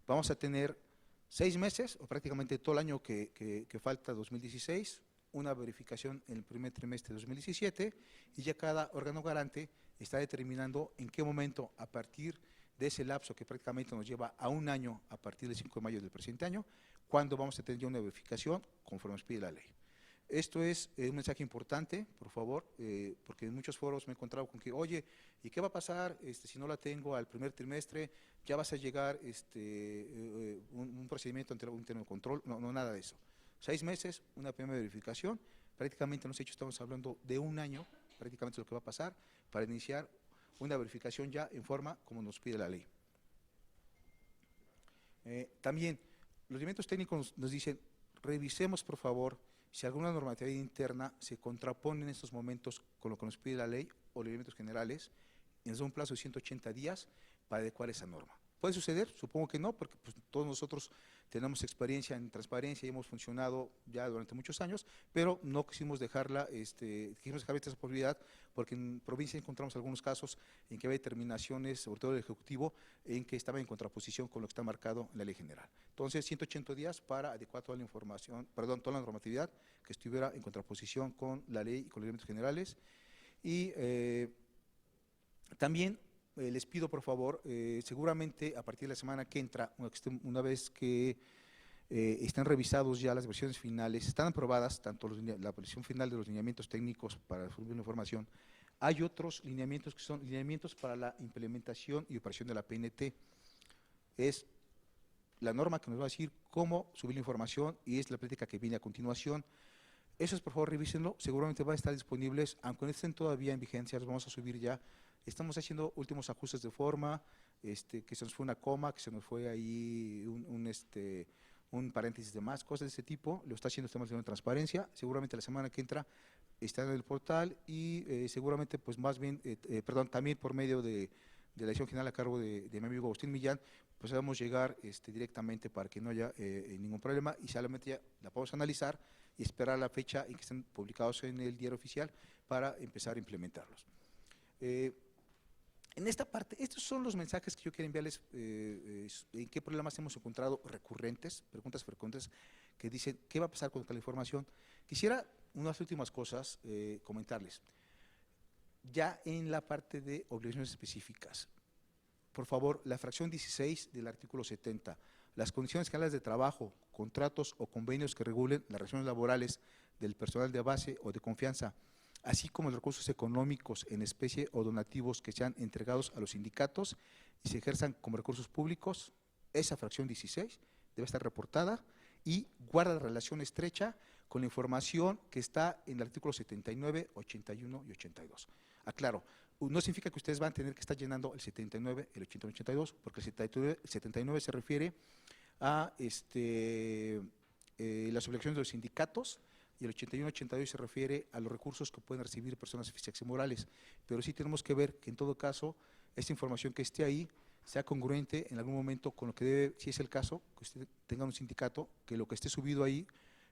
vamos a tener 6 meses, o prácticamente todo el año que falta 2016, una verificación en el primer trimestre de 2017, y ya cada órgano garante está determinando en qué momento, a partir de ese lapso que prácticamente nos lleva a un año a partir del 5 de mayo del presente año, cuando vamos a tener ya una verificación conforme nos pide la ley. Esto es un mensaje importante, por favor, porque en muchos foros me he encontrado con que, oye, ¿y qué va a pasar si no la tengo al primer trimestre? ¿Ya vas a llegar un procedimiento ante un interno de control? No, no, nada de eso. 6 meses, una primera verificación, prácticamente en los hechos estamos hablando de un año, prácticamente es lo que va a pasar, para iniciar una verificación ya en forma como nos pide la ley. También, los lineamientos técnicos nos dicen, revisemos por favor si alguna normatividad interna se contrapone en estos momentos con lo que nos pide la ley o los lineamientos generales, y nos da un plazo de 180 días para adecuar esa norma. ¿Puede suceder? Supongo que no, porque pues, todos nosotros tenemos experiencia en transparencia y hemos funcionado ya durante muchos años, pero no quisimos dejarla, quisimos dejar esta posibilidad, porque en provincia encontramos algunos casos en que había determinaciones, sobre todo del Ejecutivo, en que estaba en contraposición con lo que está marcado en la ley general. Entonces, 180 días para adecuar toda la información, perdón, toda la normatividad que estuviera en contraposición con la ley y con los lineamientos generales. Y también les pido por favor, seguramente a partir de la semana que entra, una vez que estén revisados ya las versiones finales, están aprobadas tanto la versión final de los lineamientos técnicos para difundir la información, hay otros lineamientos que son lineamientos para la implementación y operación de la PNT. Es la norma que nos va a decir cómo subir la información y es la plática que viene a continuación. Esos, por favor, revísenlo. Seguramente van a estar disponibles, aunque no estén todavía en vigencia, los vamos a subir ya. Estamos haciendo últimos ajustes de forma, que se nos fue una coma, que se nos fue ahí un paréntesis de más, cosas de ese tipo. Lo está haciendo, estamos haciendo transparencia. Seguramente la semana que entra está en el portal y seguramente, pues más bien, también por medio de la Dirección General a cargo de mi amigo Agustín Millán, pues vamos a llegar directamente para que no haya ningún problema y solamente ya la podemos analizar y esperar la fecha en que estén publicados en el diario oficial para empezar a implementarlos. En esta parte, estos son los mensajes que yo quiero enviarles, en qué problemas hemos encontrado recurrentes, preguntas frecuentes que dicen, ¿qué va a pasar con la información? Quisiera unas últimas cosas comentarles. Ya en la parte de obligaciones específicas, por favor, la fracción 16 del artículo 70, las condiciones generales de trabajo, contratos o convenios que regulen las relaciones laborales del personal de base o de confianza, así como los recursos económicos en especie o donativos que sean entregados a los sindicatos y se ejerzan como recursos públicos, esa fracción 16 debe estar reportada y guarda relación estrecha con la información que está en el artículo 79, 81 y 82. Aclaro, no significa que ustedes van a tener que estar llenando el 79, el 81 y 82, porque el 79 se refiere a las obligaciones de los sindicatos y el 81-82 se refiere a los recursos que pueden recibir personas físicas y morales, pero sí tenemos que ver que en todo caso esta información que esté ahí sea congruente en algún momento con lo que debe, si es el caso, que usted tenga un sindicato, que lo que esté subido ahí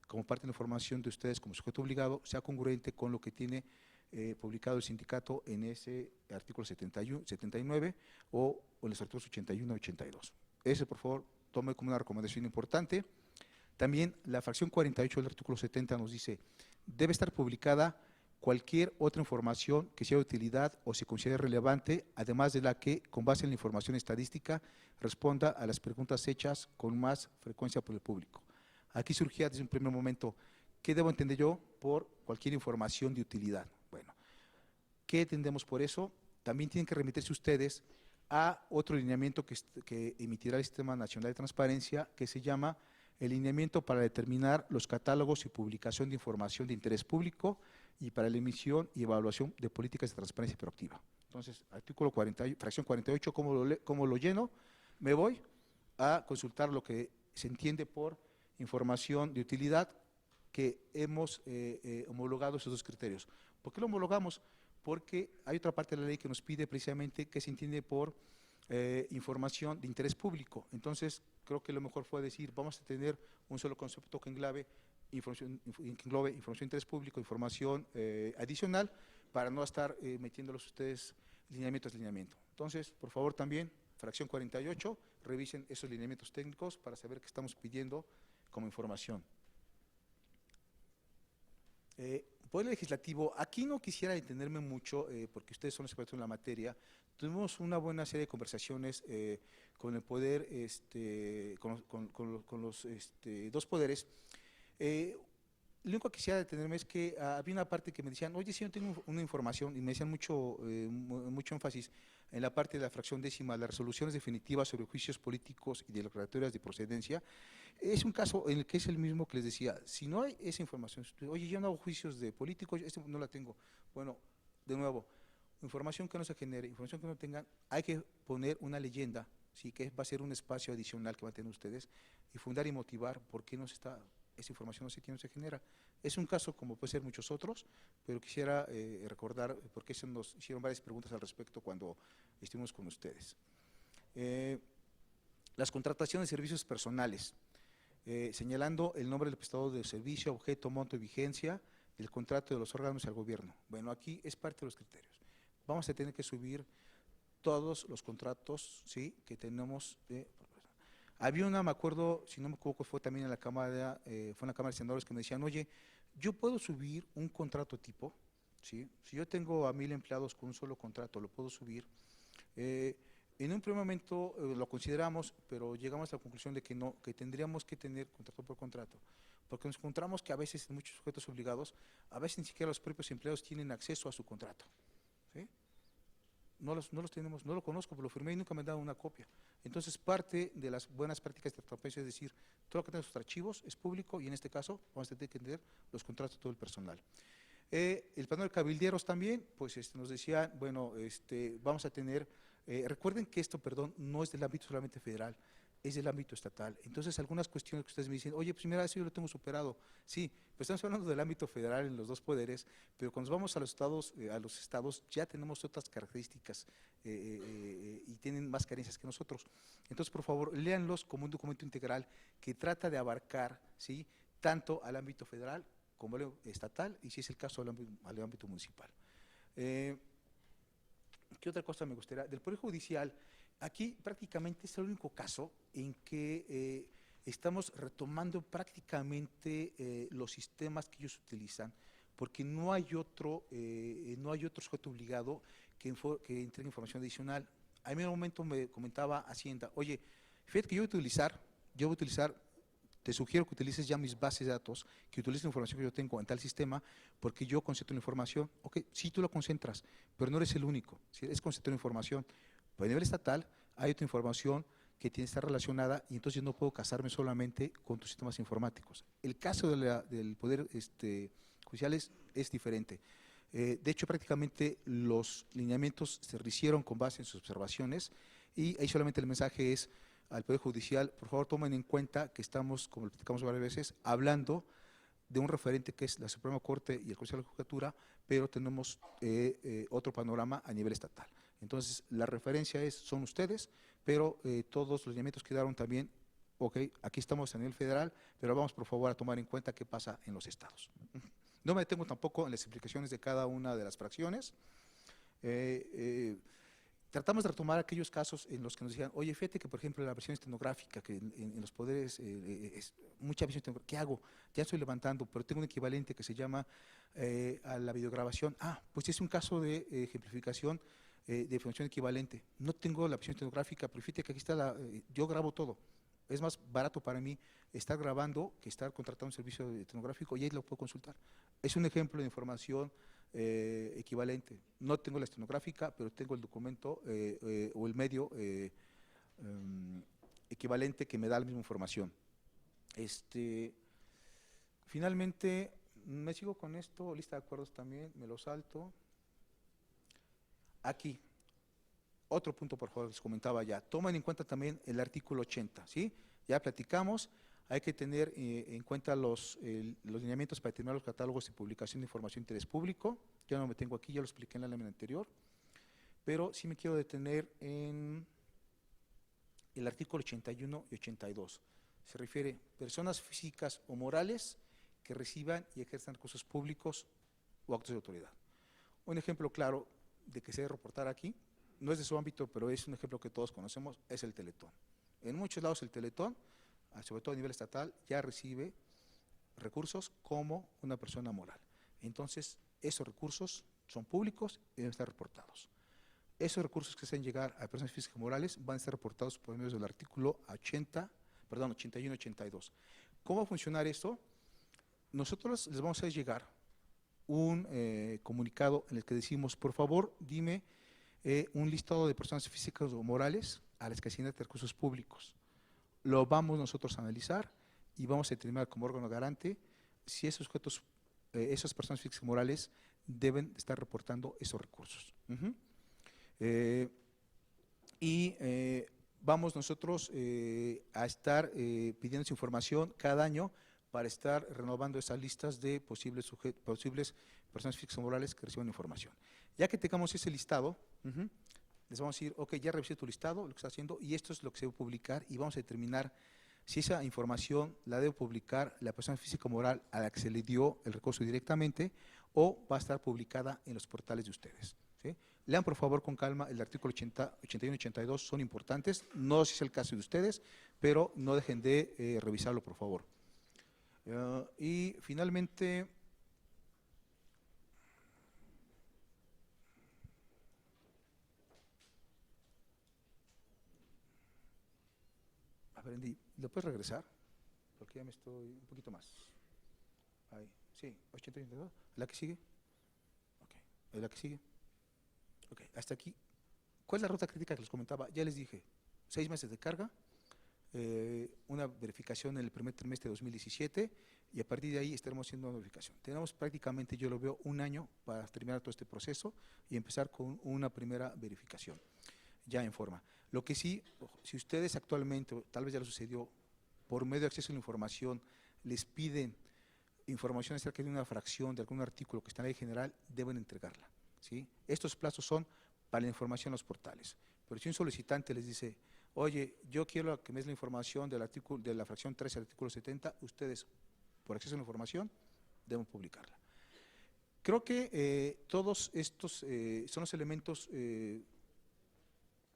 como parte de la información de ustedes como sujeto obligado sea congruente con lo que tiene publicado el sindicato en ese artículo 71, 79 o en los artículos 81 y 82. Ese, por favor, tome como una recomendación importante. También la fracción 48 del artículo 70 nos dice, debe estar publicada cualquier otra información que sea de utilidad o se considere relevante, además de la que, con base en la información estadística, responda a las preguntas hechas con más frecuencia por el público. Aquí surgía desde un primer momento, ¿qué debo entender yo por cualquier información de utilidad? Bueno, ¿qué entendemos por eso? También tienen que remitirse ustedes a otro lineamiento que emitirá el Sistema Nacional de Transparencia, que se llama el lineamiento para determinar los catálogos y publicación de información de interés público y para la emisión y evaluación de políticas de transparencia proactiva. Entonces, artículo 40, fracción 48, ¿cómo lo lleno? Me voy a consultar lo que se entiende por información de utilidad que hemos homologado esos dos criterios. ¿Por qué lo homologamos? Porque hay otra parte de la ley que nos pide precisamente que se entiende por información de interés público. Entonces, creo que lo mejor fue decir, vamos a tener un solo concepto que englobe información de interés público, información adicional, para no estar metiéndolos ustedes lineamientos de lineamiento. Entonces, por favor, también, fracción 48, revisen esos lineamientos técnicos para saber qué estamos pidiendo como información. Poder legislativo, aquí no quisiera detenerme mucho, porque ustedes son expertos en la materia. Tuvimos una buena serie de conversaciones con el poder, con los dos poderes. Lo único que quisiera detenerme es que había una parte que me decían, oye, si yo tengo una información, y me decían mucho énfasis en la parte de la fracción décima, las resoluciones definitivas sobre juicios políticos y declaratorias de procedencia. Es un caso en el que es el mismo que les decía, si no hay esa información, oye, yo no hago juicios de políticos, no la tengo. Bueno, de nuevo, información que no se genere, información que no tengan, hay que poner una leyenda, ¿sí? Que va a ser un espacio adicional que van a tener ustedes, y fundar y motivar por qué esa información no se tiene, no se genera. Es un caso como puede ser muchos otros, pero quisiera recordar, porque se nos hicieron varias preguntas al respecto cuando estuvimos con ustedes. Las contrataciones de servicios personales, señalando el nombre del prestador de servicio, objeto, monto y vigencia, el contrato de los órganos al gobierno. Bueno, aquí es parte de los criterios. Vamos a tener que subir todos los contratos, ¿sí?, que tenemos. Había una, me acuerdo, si no me equivoco, fue también en la Cámara, fue en la Cámara de Senadores que me decían, oye, yo puedo subir un contrato tipo, ¿sí? Si yo tengo a 1000 empleados con un solo contrato, lo puedo subir. En un primer momento lo consideramos, pero llegamos a la conclusión de que no, que tendríamos que tener contrato por contrato, porque nos encontramos que a veces en muchos sujetos obligados, a veces ni siquiera los propios empleados tienen acceso a su contrato. no los tenemos, no lo conozco, pero lo firmé y nunca me han dado una copia. Entonces, parte de las buenas prácticas de transparencia es decir, todo lo que tenga sus archivos es público y en este caso vamos a tener que tener los contratos de todo el personal. El panel de cabilderos también, pues nos decían, bueno, vamos a tener, recuerden que esto, perdón, no es del ámbito solamente federal, es del ámbito estatal. Entonces, algunas cuestiones que ustedes me dicen, oye, pues mira, eso yo lo tengo superado. Sí, pues estamos hablando del ámbito federal en los dos poderes, pero cuando vamos a los estados ya tenemos otras características y tienen más carencias que nosotros. Entonces, por favor, léanlos como un documento integral que trata de abarcar, ¿sí?, tanto al ámbito federal como al estatal y, si es el caso, al ámbito municipal. ¿Qué otra cosa me gustaría? Del Poder Judicial, aquí prácticamente es el único caso en que estamos retomando prácticamente los sistemas que ellos utilizan, porque no hay otro sujeto obligado que entregue información adicional. A mí en un momento me comentaba Hacienda, oye, fíjate que yo voy a utilizar, te sugiero que utilices ya mis bases de datos, que utilices la información que yo tengo en tal sistema, porque yo concentro la información. Ok, sí, tú la concentras, pero no eres el único, ¿sí? Es concentrar información. Pero a nivel estatal hay otra información que tiene que estar relacionada y entonces yo no puedo casarme solamente con tus sistemas informáticos. El caso del Poder Judicial es diferente. De hecho, prácticamente los lineamientos se hicieron con base en sus observaciones y ahí solamente el mensaje es al Poder Judicial, por favor tomen en cuenta que estamos, como lo platicamos varias veces, hablando de un referente que es la Suprema Corte y el Consejo de la Judicatura, pero tenemos otro panorama a nivel estatal. Entonces, la referencia son ustedes, pero todos los lineamientos quedaron también, ok, aquí estamos a nivel federal, pero vamos por favor a tomar en cuenta qué pasa en los estados. No me detengo tampoco en las explicaciones de cada una de las fracciones. Tratamos de retomar aquellos casos en los que nos decían, oye, fíjate que, por ejemplo, la versión estenográfica, que en los poderes es mucha visión estenográfica, ¿qué hago? Ya estoy levantando, pero tengo un equivalente que se llama a la videograbación. Ah, pues es un caso de ejemplificación de función equivalente. No tengo la versión estenográfica, pero fíjate que aquí está yo grabo todo. Es más barato para mí estar grabando que estar contratando un servicio estenográfico y ahí lo puedo consultar. Es un ejemplo de información equivalente. No tengo la estenográfica, pero tengo el documento o el medio equivalente que me da la misma información. Finalmente, me sigo con esto, lista de acuerdos también, me lo salto. Aquí, otro punto, por favor, les comentaba ya, tomen en cuenta también el artículo 80, ¿sí? Ya platicamos, hay que tener en cuenta los lineamientos para determinar los catálogos de publicación de información de interés público. Ya no me tengo aquí, ya lo expliqué en la lámina anterior, pero sí me quiero detener en el artículo 81 y 82. Se refiere a personas físicas o morales que reciban y ejerzan recursos públicos o actos de autoridad. Un ejemplo claro de que se debe reportar aquí, no es de su ámbito, pero es un ejemplo que todos conocemos, es el Teletón. En muchos lados el Teletón, sobre todo a nivel estatal, ya recibe recursos como una persona moral. Entonces, esos recursos son públicos y deben estar reportados. Esos recursos que se hacen llegar a personas físicas y morales van a estar reportados por medio del artículo 81 y 82. ¿Cómo va a funcionar esto? Nosotros les vamos a hacer llegar un comunicado en el que decimos, por favor, dime un listado de personas físicas o morales a las que asignan recursos públicos. Lo vamos nosotros a analizar y vamos a determinar como órgano garante si esos sujetos, esas personas físicas y morales deben estar reportando esos recursos. Vamos nosotros a estar pidiendo esa información cada año para estar renovando esas listas de posibles personas físicas o morales que reciban información. Ya que tengamos ese listado, les vamos a decir, ok, ya revisé tu listado, lo que está haciendo, y esto es lo que se debe publicar, y vamos a determinar si esa información la debe publicar la persona física o moral a la que se le dio el recurso directamente, o va a estar publicada en los portales de ustedes, ¿sí? Lean por favor con calma el artículo 81 y 82, son importantes, no sé si es el caso de ustedes, pero no dejen de revisarlo por favor. Y finalmente, aprendí, ¿lo puedes regresar? Porque ya me estoy un poquito más. Ahí, sí, 80 y 82, ¿la que sigue? Ok, ¿la que sigue? Ok, hasta aquí. ¿Cuál es la ruta crítica que les comentaba? Ya les dije, 6 meses de carga, una verificación en el primer trimestre de 2017 y a partir de ahí estaremos haciendo una verificación. Tenemos prácticamente, yo lo veo, un año para terminar todo este proceso y empezar con una primera verificación, ya en forma. Lo que sí, si ustedes actualmente, o tal vez ya lo sucedió, por medio de acceso a la información, les piden información acerca de una fracción de algún artículo que está en la ley general, deben entregarla, ¿sí? Estos plazos son para la información a los portales. Pero si un solicitante les dice, oye, yo quiero que me des la información del artículo, de la fracción 13 al artículo 70, ustedes, por acceso a la información, deben publicarla. Creo que todos estos son los elementos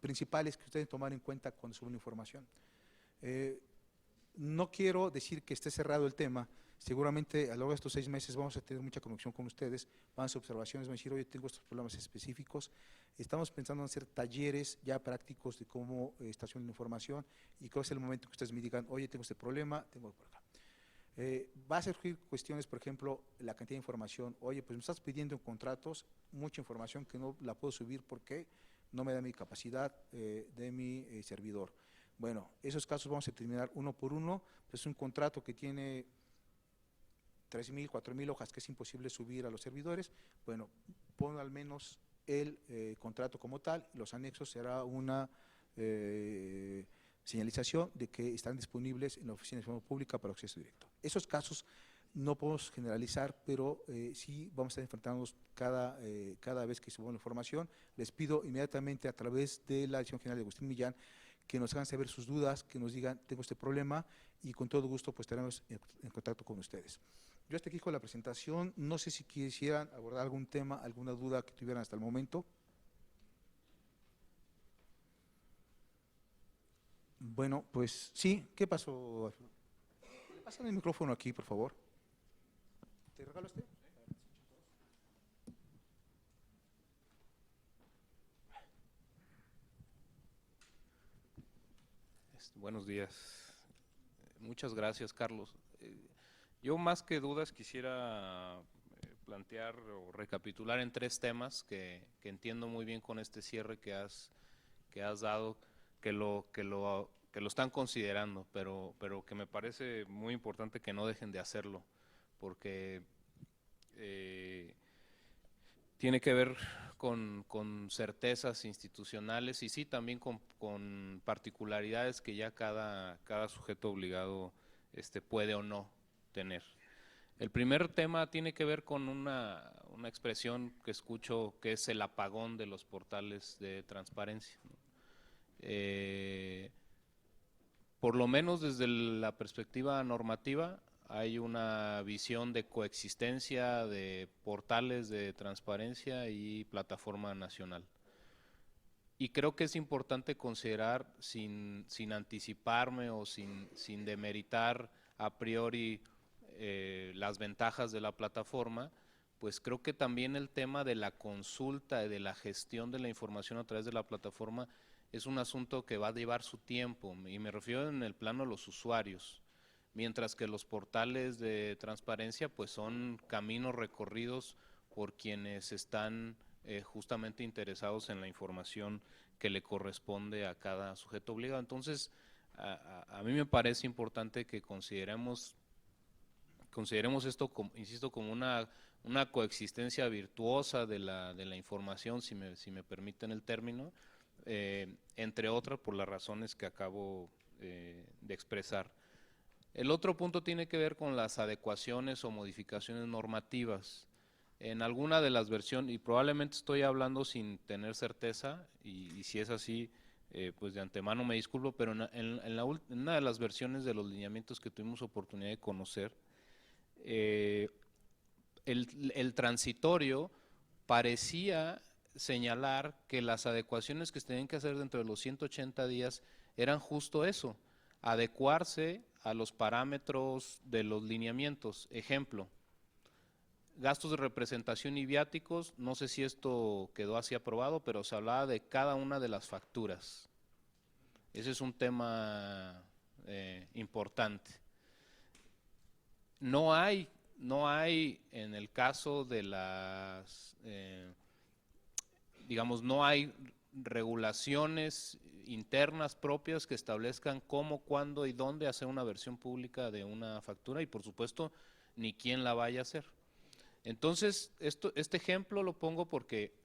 principales que ustedes tomar en cuenta cuando suben la información. No quiero decir que esté cerrado el tema. Seguramente a lo largo de estos 6 meses vamos a tener mucha conexión con ustedes, van a hacer observaciones, van a decir, oye, tengo estos problemas específicos. Estamos pensando en hacer talleres ya prácticos de cómo estacionar la información y creo que es el momento que ustedes me digan, oye, tengo este problema, tengo por acá. Va a surgir cuestiones, por ejemplo, la cantidad de información. Oye, pues me estás pidiendo en contratos mucha información que no la puedo subir porque no me da mi capacidad de mi servidor. Bueno, esos casos vamos a determinar uno por uno. Pues es un contrato que tiene 3,000, 4,000 hojas que es imposible subir a los servidores. Bueno, pon al menos el contrato como tal, los anexos será una señalización de que están disponibles en la Oficina de Información Pública para acceso directo. Esos casos no podemos generalizar, pero sí vamos a estar enfrentándonos cada vez que subamos la información. Les pido inmediatamente a través de la Dirección General de Agustín Millán que nos hagan saber sus dudas, que nos digan, tengo este problema, y con todo gusto pues estaremos en contacto con ustedes. Yo hasta aquí con la presentación, no sé si quisieran abordar algún tema, alguna duda que tuvieran hasta el momento. Bueno, pues sí, ¿qué pasó? Pásame el micrófono aquí, por favor. ¿Te regalo este? Buenos días. Muchas gracias, Carlos. Yo más que dudas quisiera plantear o recapitular en 3 temas que entiendo muy bien con este cierre que has dado, que lo están considerando, pero que me parece muy importante que no dejen de hacerlo, porque tiene que ver con certezas institucionales y sí también con particularidades que ya cada sujeto obligado puede o no tener. El primer tema tiene que ver con una expresión que escucho, que es el apagón de los portales de transparencia. Por lo menos desde la perspectiva normativa, hay una visión de coexistencia de portales de transparencia y plataforma nacional. Y creo que es importante considerar, sin anticiparme o sin demeritar a priori las ventajas de la plataforma, pues creo que también el tema de la consulta y de la gestión de la información a través de la plataforma es un asunto que va a llevar su tiempo, y me refiero en el plano a los usuarios, mientras que los portales de transparencia pues son caminos recorridos por quienes están justamente interesados en la información que le corresponde a cada sujeto obligado. Entonces, a mí me parece importante que consideremos esto, insisto, como una coexistencia virtuosa de la información, si me permiten el término, entre otras por las razones que acabo de expresar. El otro punto tiene que ver con las adecuaciones o modificaciones normativas. En alguna de las versiones, y probablemente estoy hablando sin tener certeza, y si es así, pues de antemano me disculpo, pero en una de las versiones de los lineamientos que tuvimos oportunidad de conocer, el transitorio parecía señalar que las adecuaciones que se tenían que hacer dentro de los 180 días eran justo eso, adecuarse a los parámetros de los lineamientos. Ejemplo, gastos de representación y viáticos, no sé si esto quedó así aprobado, pero se hablaba de cada una de las facturas. Ese es un tema importante. No hay en el caso de las, digamos, no hay regulaciones internas propias que establezcan cómo, cuándo y dónde hacer una versión pública de una factura y por supuesto ni quién la vaya a hacer. Entonces, este ejemplo lo pongo porque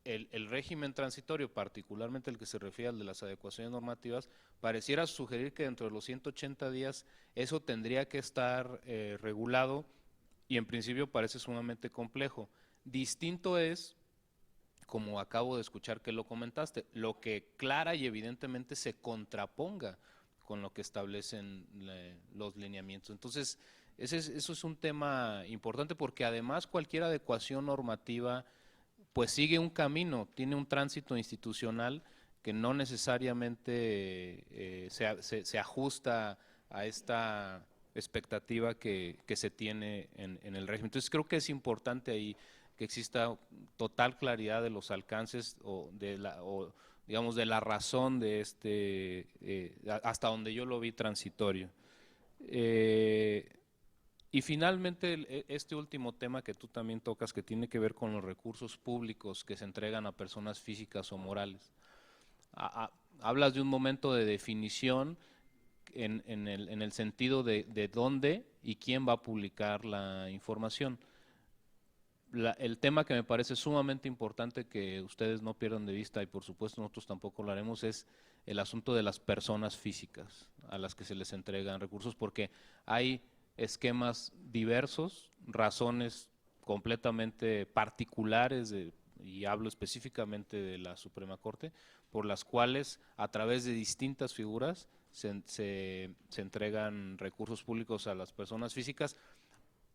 el régimen transitorio, particularmente el que se refiere al de las adecuaciones normativas, pareciera sugerir que dentro de los 180 días eso tendría que estar regulado y en principio parece sumamente complejo. Distinto es, como acabo de escuchar que lo comentaste, lo que clara y evidentemente se contraponga con lo que establecen los lineamientos. Entonces, eso es un tema importante porque además cualquier adecuación normativa pues sigue un camino, tiene un tránsito institucional que no necesariamente se ajusta a esta expectativa que se tiene en el régimen. Entonces creo que es importante ahí que exista total claridad de los alcances o digamos de la razón de hasta donde yo lo vi transitorio. Y finalmente este último tema que tú también tocas, que tiene que ver con los recursos públicos que se entregan a personas físicas o morales. Hablas de un momento de definición en el sentido de dónde y quién va a publicar la información. El tema que me parece sumamente importante que ustedes no pierdan de vista y por supuesto nosotros tampoco lo haremos es el asunto de las personas físicas a las que se les entregan recursos, porque hay esquemas diversos, razones completamente particulares, y hablo específicamente de la Suprema Corte, por las cuales a través de distintas figuras se entregan recursos públicos a las personas físicas.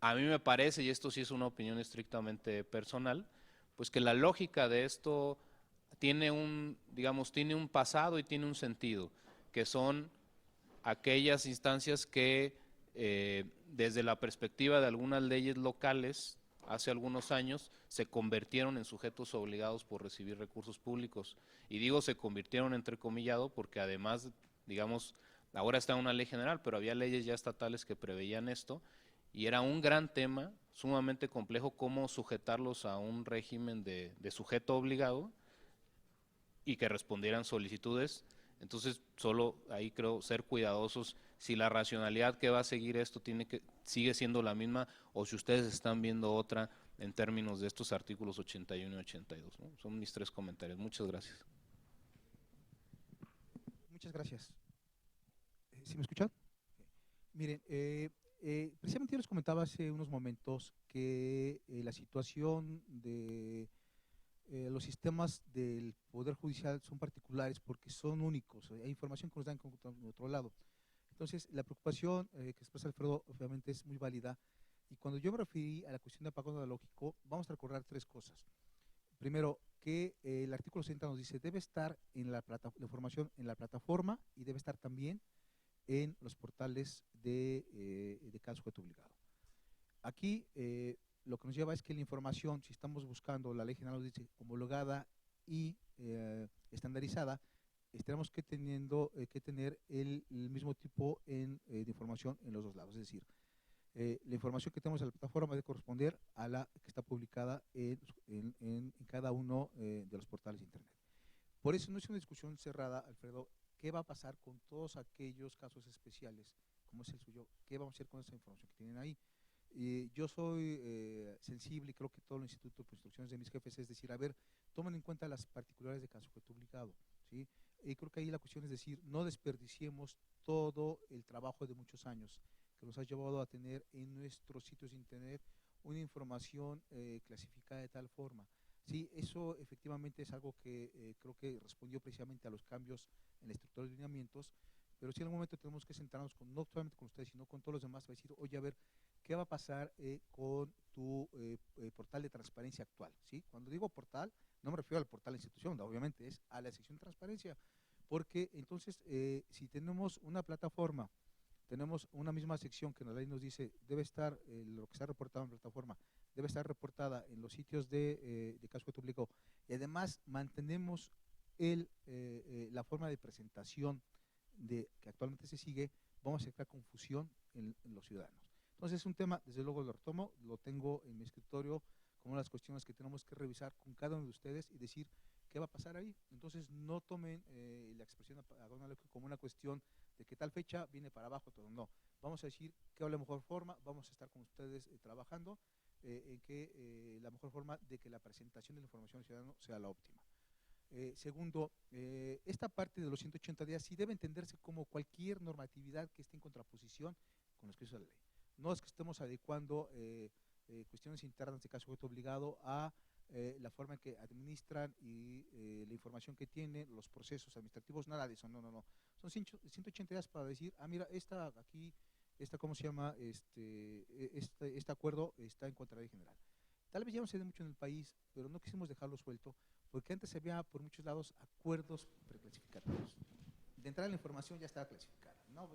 A mí me parece, y esto sí es una opinión estrictamente personal, pues que la lógica de esto tiene tiene un pasado y tiene un sentido, que son aquellas instancias que desde la perspectiva de algunas leyes locales, hace algunos años, se convirtieron en sujetos obligados por recibir recursos públicos. Y digo se convirtieron entrecomillado porque además, digamos, ahora está una ley general, pero había leyes ya estatales que preveían esto, y era un gran tema, sumamente complejo, cómo sujetarlos a un régimen de sujeto obligado y que respondieran solicitudes. Entonces, solo ahí creo ser cuidadosos si la racionalidad que va a seguir esto sigue siendo la misma o si ustedes están viendo otra en términos de estos artículos 81 y 82, ¿no? Son mis 3 comentarios. Muchas gracias. Muchas gracias. ¿Sí me escuchan? Miren, precisamente yo les comentaba hace unos momentos que la situación de los sistemas del Poder Judicial son particulares porque son únicos, hay información que nos dan de otro lado. Entonces, la preocupación que expresa Alfredo obviamente es muy válida, y cuando yo me referí a la cuestión de apagón analógico, vamos a recordar 3 cosas. Primero, que el artículo 60 nos dice debe estar en la información en la plataforma y debe estar también en los portales de cada sujeto obligado. Aquí lo que nos lleva es que la información, si estamos buscando, la ley general nos dice homologada y estandarizada, tenemos que tener el mismo tipo de información en los 2 lados. Es decir, la información que tenemos en la plataforma debe corresponder a la que está publicada en cada uno de los portales de Internet. Por eso no es una discusión cerrada, Alfredo. ¿Qué va a pasar con todos aquellos casos especiales, como es el suyo? ¿Qué vamos a hacer con esa información que tienen ahí? Yo soy sensible, y creo que todo el instituto, por instrucciones de mis jefes, es decir, a ver, tomen en cuenta las particularidades de cada sujeto obligado, ¿sí? Y creo que ahí la cuestión es decir, no desperdiciemos todo el trabajo de muchos años que nos ha llevado a tener en nuestros sitios de Internet una información clasificada de tal forma. Sí, eso efectivamente es algo que creo que respondió precisamente a los cambios en la estructura de lineamientos, pero sí en algún momento tenemos que sentarnos no solamente con ustedes, sino con todos los demás, para decir, oye, a ver, ¿qué va a pasar con tu portal de transparencia actual? ¿Sí? Cuando digo portal, no me refiero al portal de la institución, obviamente es a la sección de transparencia, porque entonces si tenemos una plataforma, tenemos una misma sección que la ley nos dice debe estar, lo que está reportado en la plataforma, debe estar reportada en los sitios de cada sujeto público, y además mantenemos la forma de presentación que actualmente se sigue, vamos a crear confusión en los ciudadanos. Entonces es un tema, desde luego lo retomo, lo tengo en mi escritorio como una de las cuestiones que tenemos que revisar con cada uno de ustedes y decir ¿qué va a pasar ahí? Entonces no tomen la expresión como una cuestión de que tal fecha viene para abajo todo, no. Vamos a decir qué es la mejor forma, vamos a estar con ustedes trabajando en que la mejor forma de que la presentación de la información al ciudadano sea la óptima. Segundo, esta parte de los 180 días sí debe entenderse como cualquier normatividad que esté en contraposición con los que dice la ley. No es que estemos adecuando cuestiones internas de caso sujeto obligado a la forma en que administran y la información que tienen, los procesos administrativos, nada de eso, no. Son 180 días para decir, mira, ¿cómo se llama? Este acuerdo está en contra de la ley general. Tal vez ya no se dé mucho en el país, pero no quisimos dejarlo suelto, porque antes se había por muchos lados acuerdos preclasificados. De entrada la información ya estaba clasificada. No.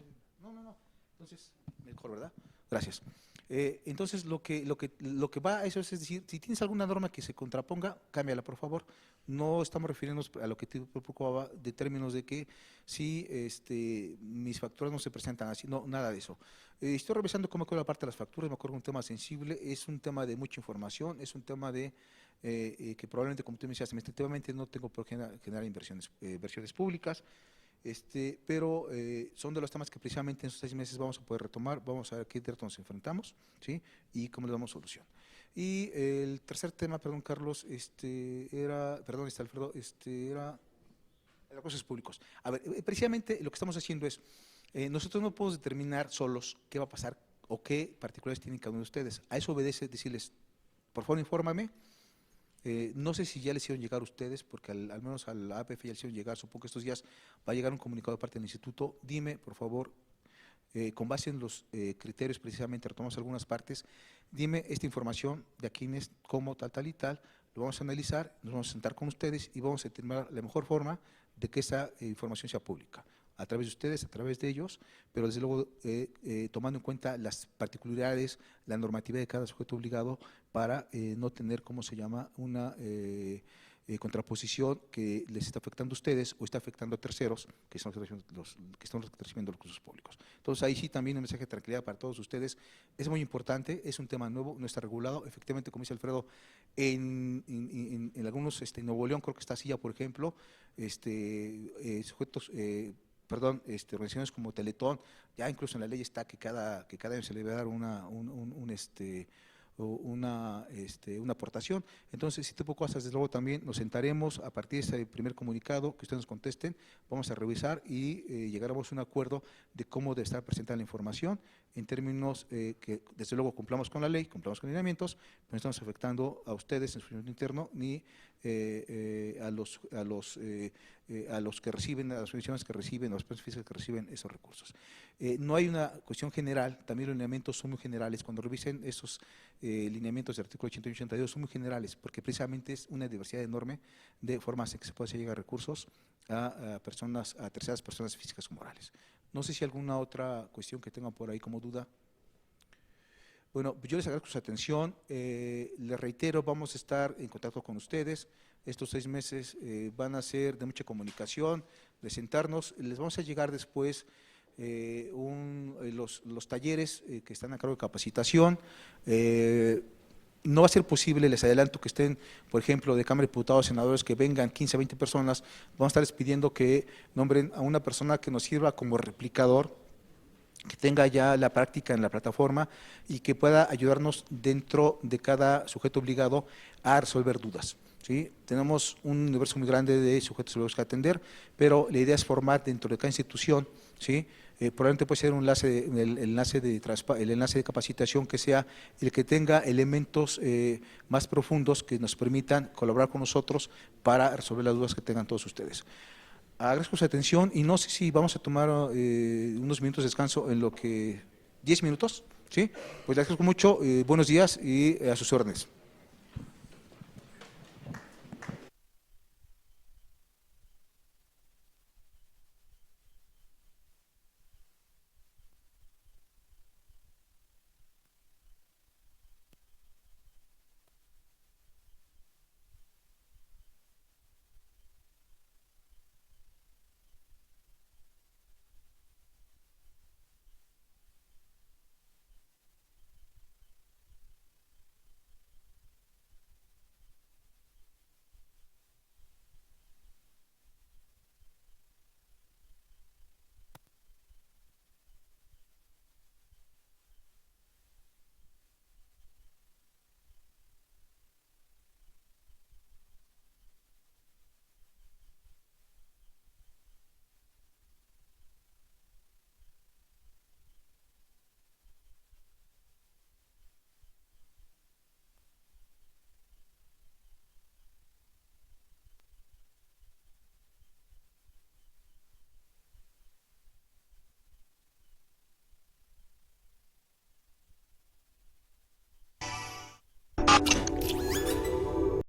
Entonces, mejor, ¿verdad? Gracias. Entonces, lo que va a eso es decir, si tienes alguna norma que se contraponga, cámbiala, por favor. No estamos refiriéndonos a lo que te preocupaba de términos de que si mis facturas no se presentan así, no, nada de eso. Estoy revisando cómo quedó la parte de las facturas, me acuerdo de un tema sensible, es un tema de mucha información, es un tema de que probablemente, como tú me decías, administrativamente no tengo por qué generar versiones públicas. Pero son de los temas que precisamente en esos 6 meses vamos a poder retomar, vamos a ver qué retos nos enfrentamos, ¿sí? Y cómo le damos solución. Y el tercer tema, perdón, Carlos, Alfredo, era recursos públicos. A ver, precisamente lo que estamos haciendo es, nosotros no podemos determinar solos qué va a pasar o qué particulares tienen cada uno de ustedes. A eso obedece decirles, por favor, infórmame. No sé si ya les hicieron llegar a ustedes, porque al menos a la APF ya les hicieron llegar, supongo que estos días va a llegar un comunicado de parte del instituto. Dime, por favor, con base en los criterios, precisamente retomamos algunas partes, dime esta información de aquí, cómo tal y tal, lo vamos a analizar, nos vamos a sentar con ustedes y vamos a determinar la mejor forma de que esa información sea pública, a través de ustedes, a través de ellos, pero desde luego tomando en cuenta las particularidades, la normatividad de cada sujeto obligado para no tener, ¿cómo se llama?, una contraposición que les está afectando a ustedes o está afectando a terceros que están recibiendo los recursos públicos. Entonces ahí sí también un mensaje de tranquilidad para todos ustedes, es muy importante, es un tema nuevo, no está regulado, efectivamente, como dice Alfredo, en algunos, en Nuevo León creo que está así ya, por ejemplo, organizaciones como Teletón, ya incluso en la ley está que cada año se le va a dar una aportación. Entonces, si tipo cosas, desde luego también nos sentaremos a partir de ese primer comunicado que ustedes nos contesten, vamos a revisar y llegaremos a un acuerdo de cómo debe estar presentada la información en términos que desde luego cumplamos con la ley, cumplamos con lineamientos, pero no estamos afectando a ustedes en su funcionamiento interno ni a los que reciben, a las organizaciones que reciben, a las personas físicas que reciben esos recursos. No hay una cuestión general, también los lineamientos son muy generales. Cuando revisen esos lineamientos del artículo 81 y 82 son muy generales, porque precisamente es una diversidad enorme de formas en que se puede hacer llegar recursos a terceras personas físicas o morales. No sé si alguna otra cuestión que tengan por ahí como duda. Bueno, yo les agradezco su atención, les reitero, vamos a estar en contacto con ustedes, estos 6 meses van a ser de mucha comunicación, de sentarnos, les vamos a llegar después los talleres que están a cargo de capacitación. No va a ser posible, les adelanto, que estén, por ejemplo, de Cámara de Diputados, senadores, que vengan 15 a 20 personas, vamos a estarles pidiendo que nombren a una persona que nos sirva como replicador, que tenga ya la práctica en la plataforma y que pueda ayudarnos dentro de cada sujeto obligado a resolver dudas, ¿sí? Tenemos un universo muy grande de sujetos obligados que atender, pero la idea es formar dentro de cada institución, ¿sí? Probablemente puede ser el enlace de capacitación que sea el que tenga elementos más profundos que nos permitan colaborar con nosotros para resolver las dudas que tengan todos ustedes. Agradezco su atención y no sé si vamos a tomar unos minutos de descanso en lo que… 10 minutos, ¿sí? Pues les agradezco mucho, buenos días y a sus órdenes.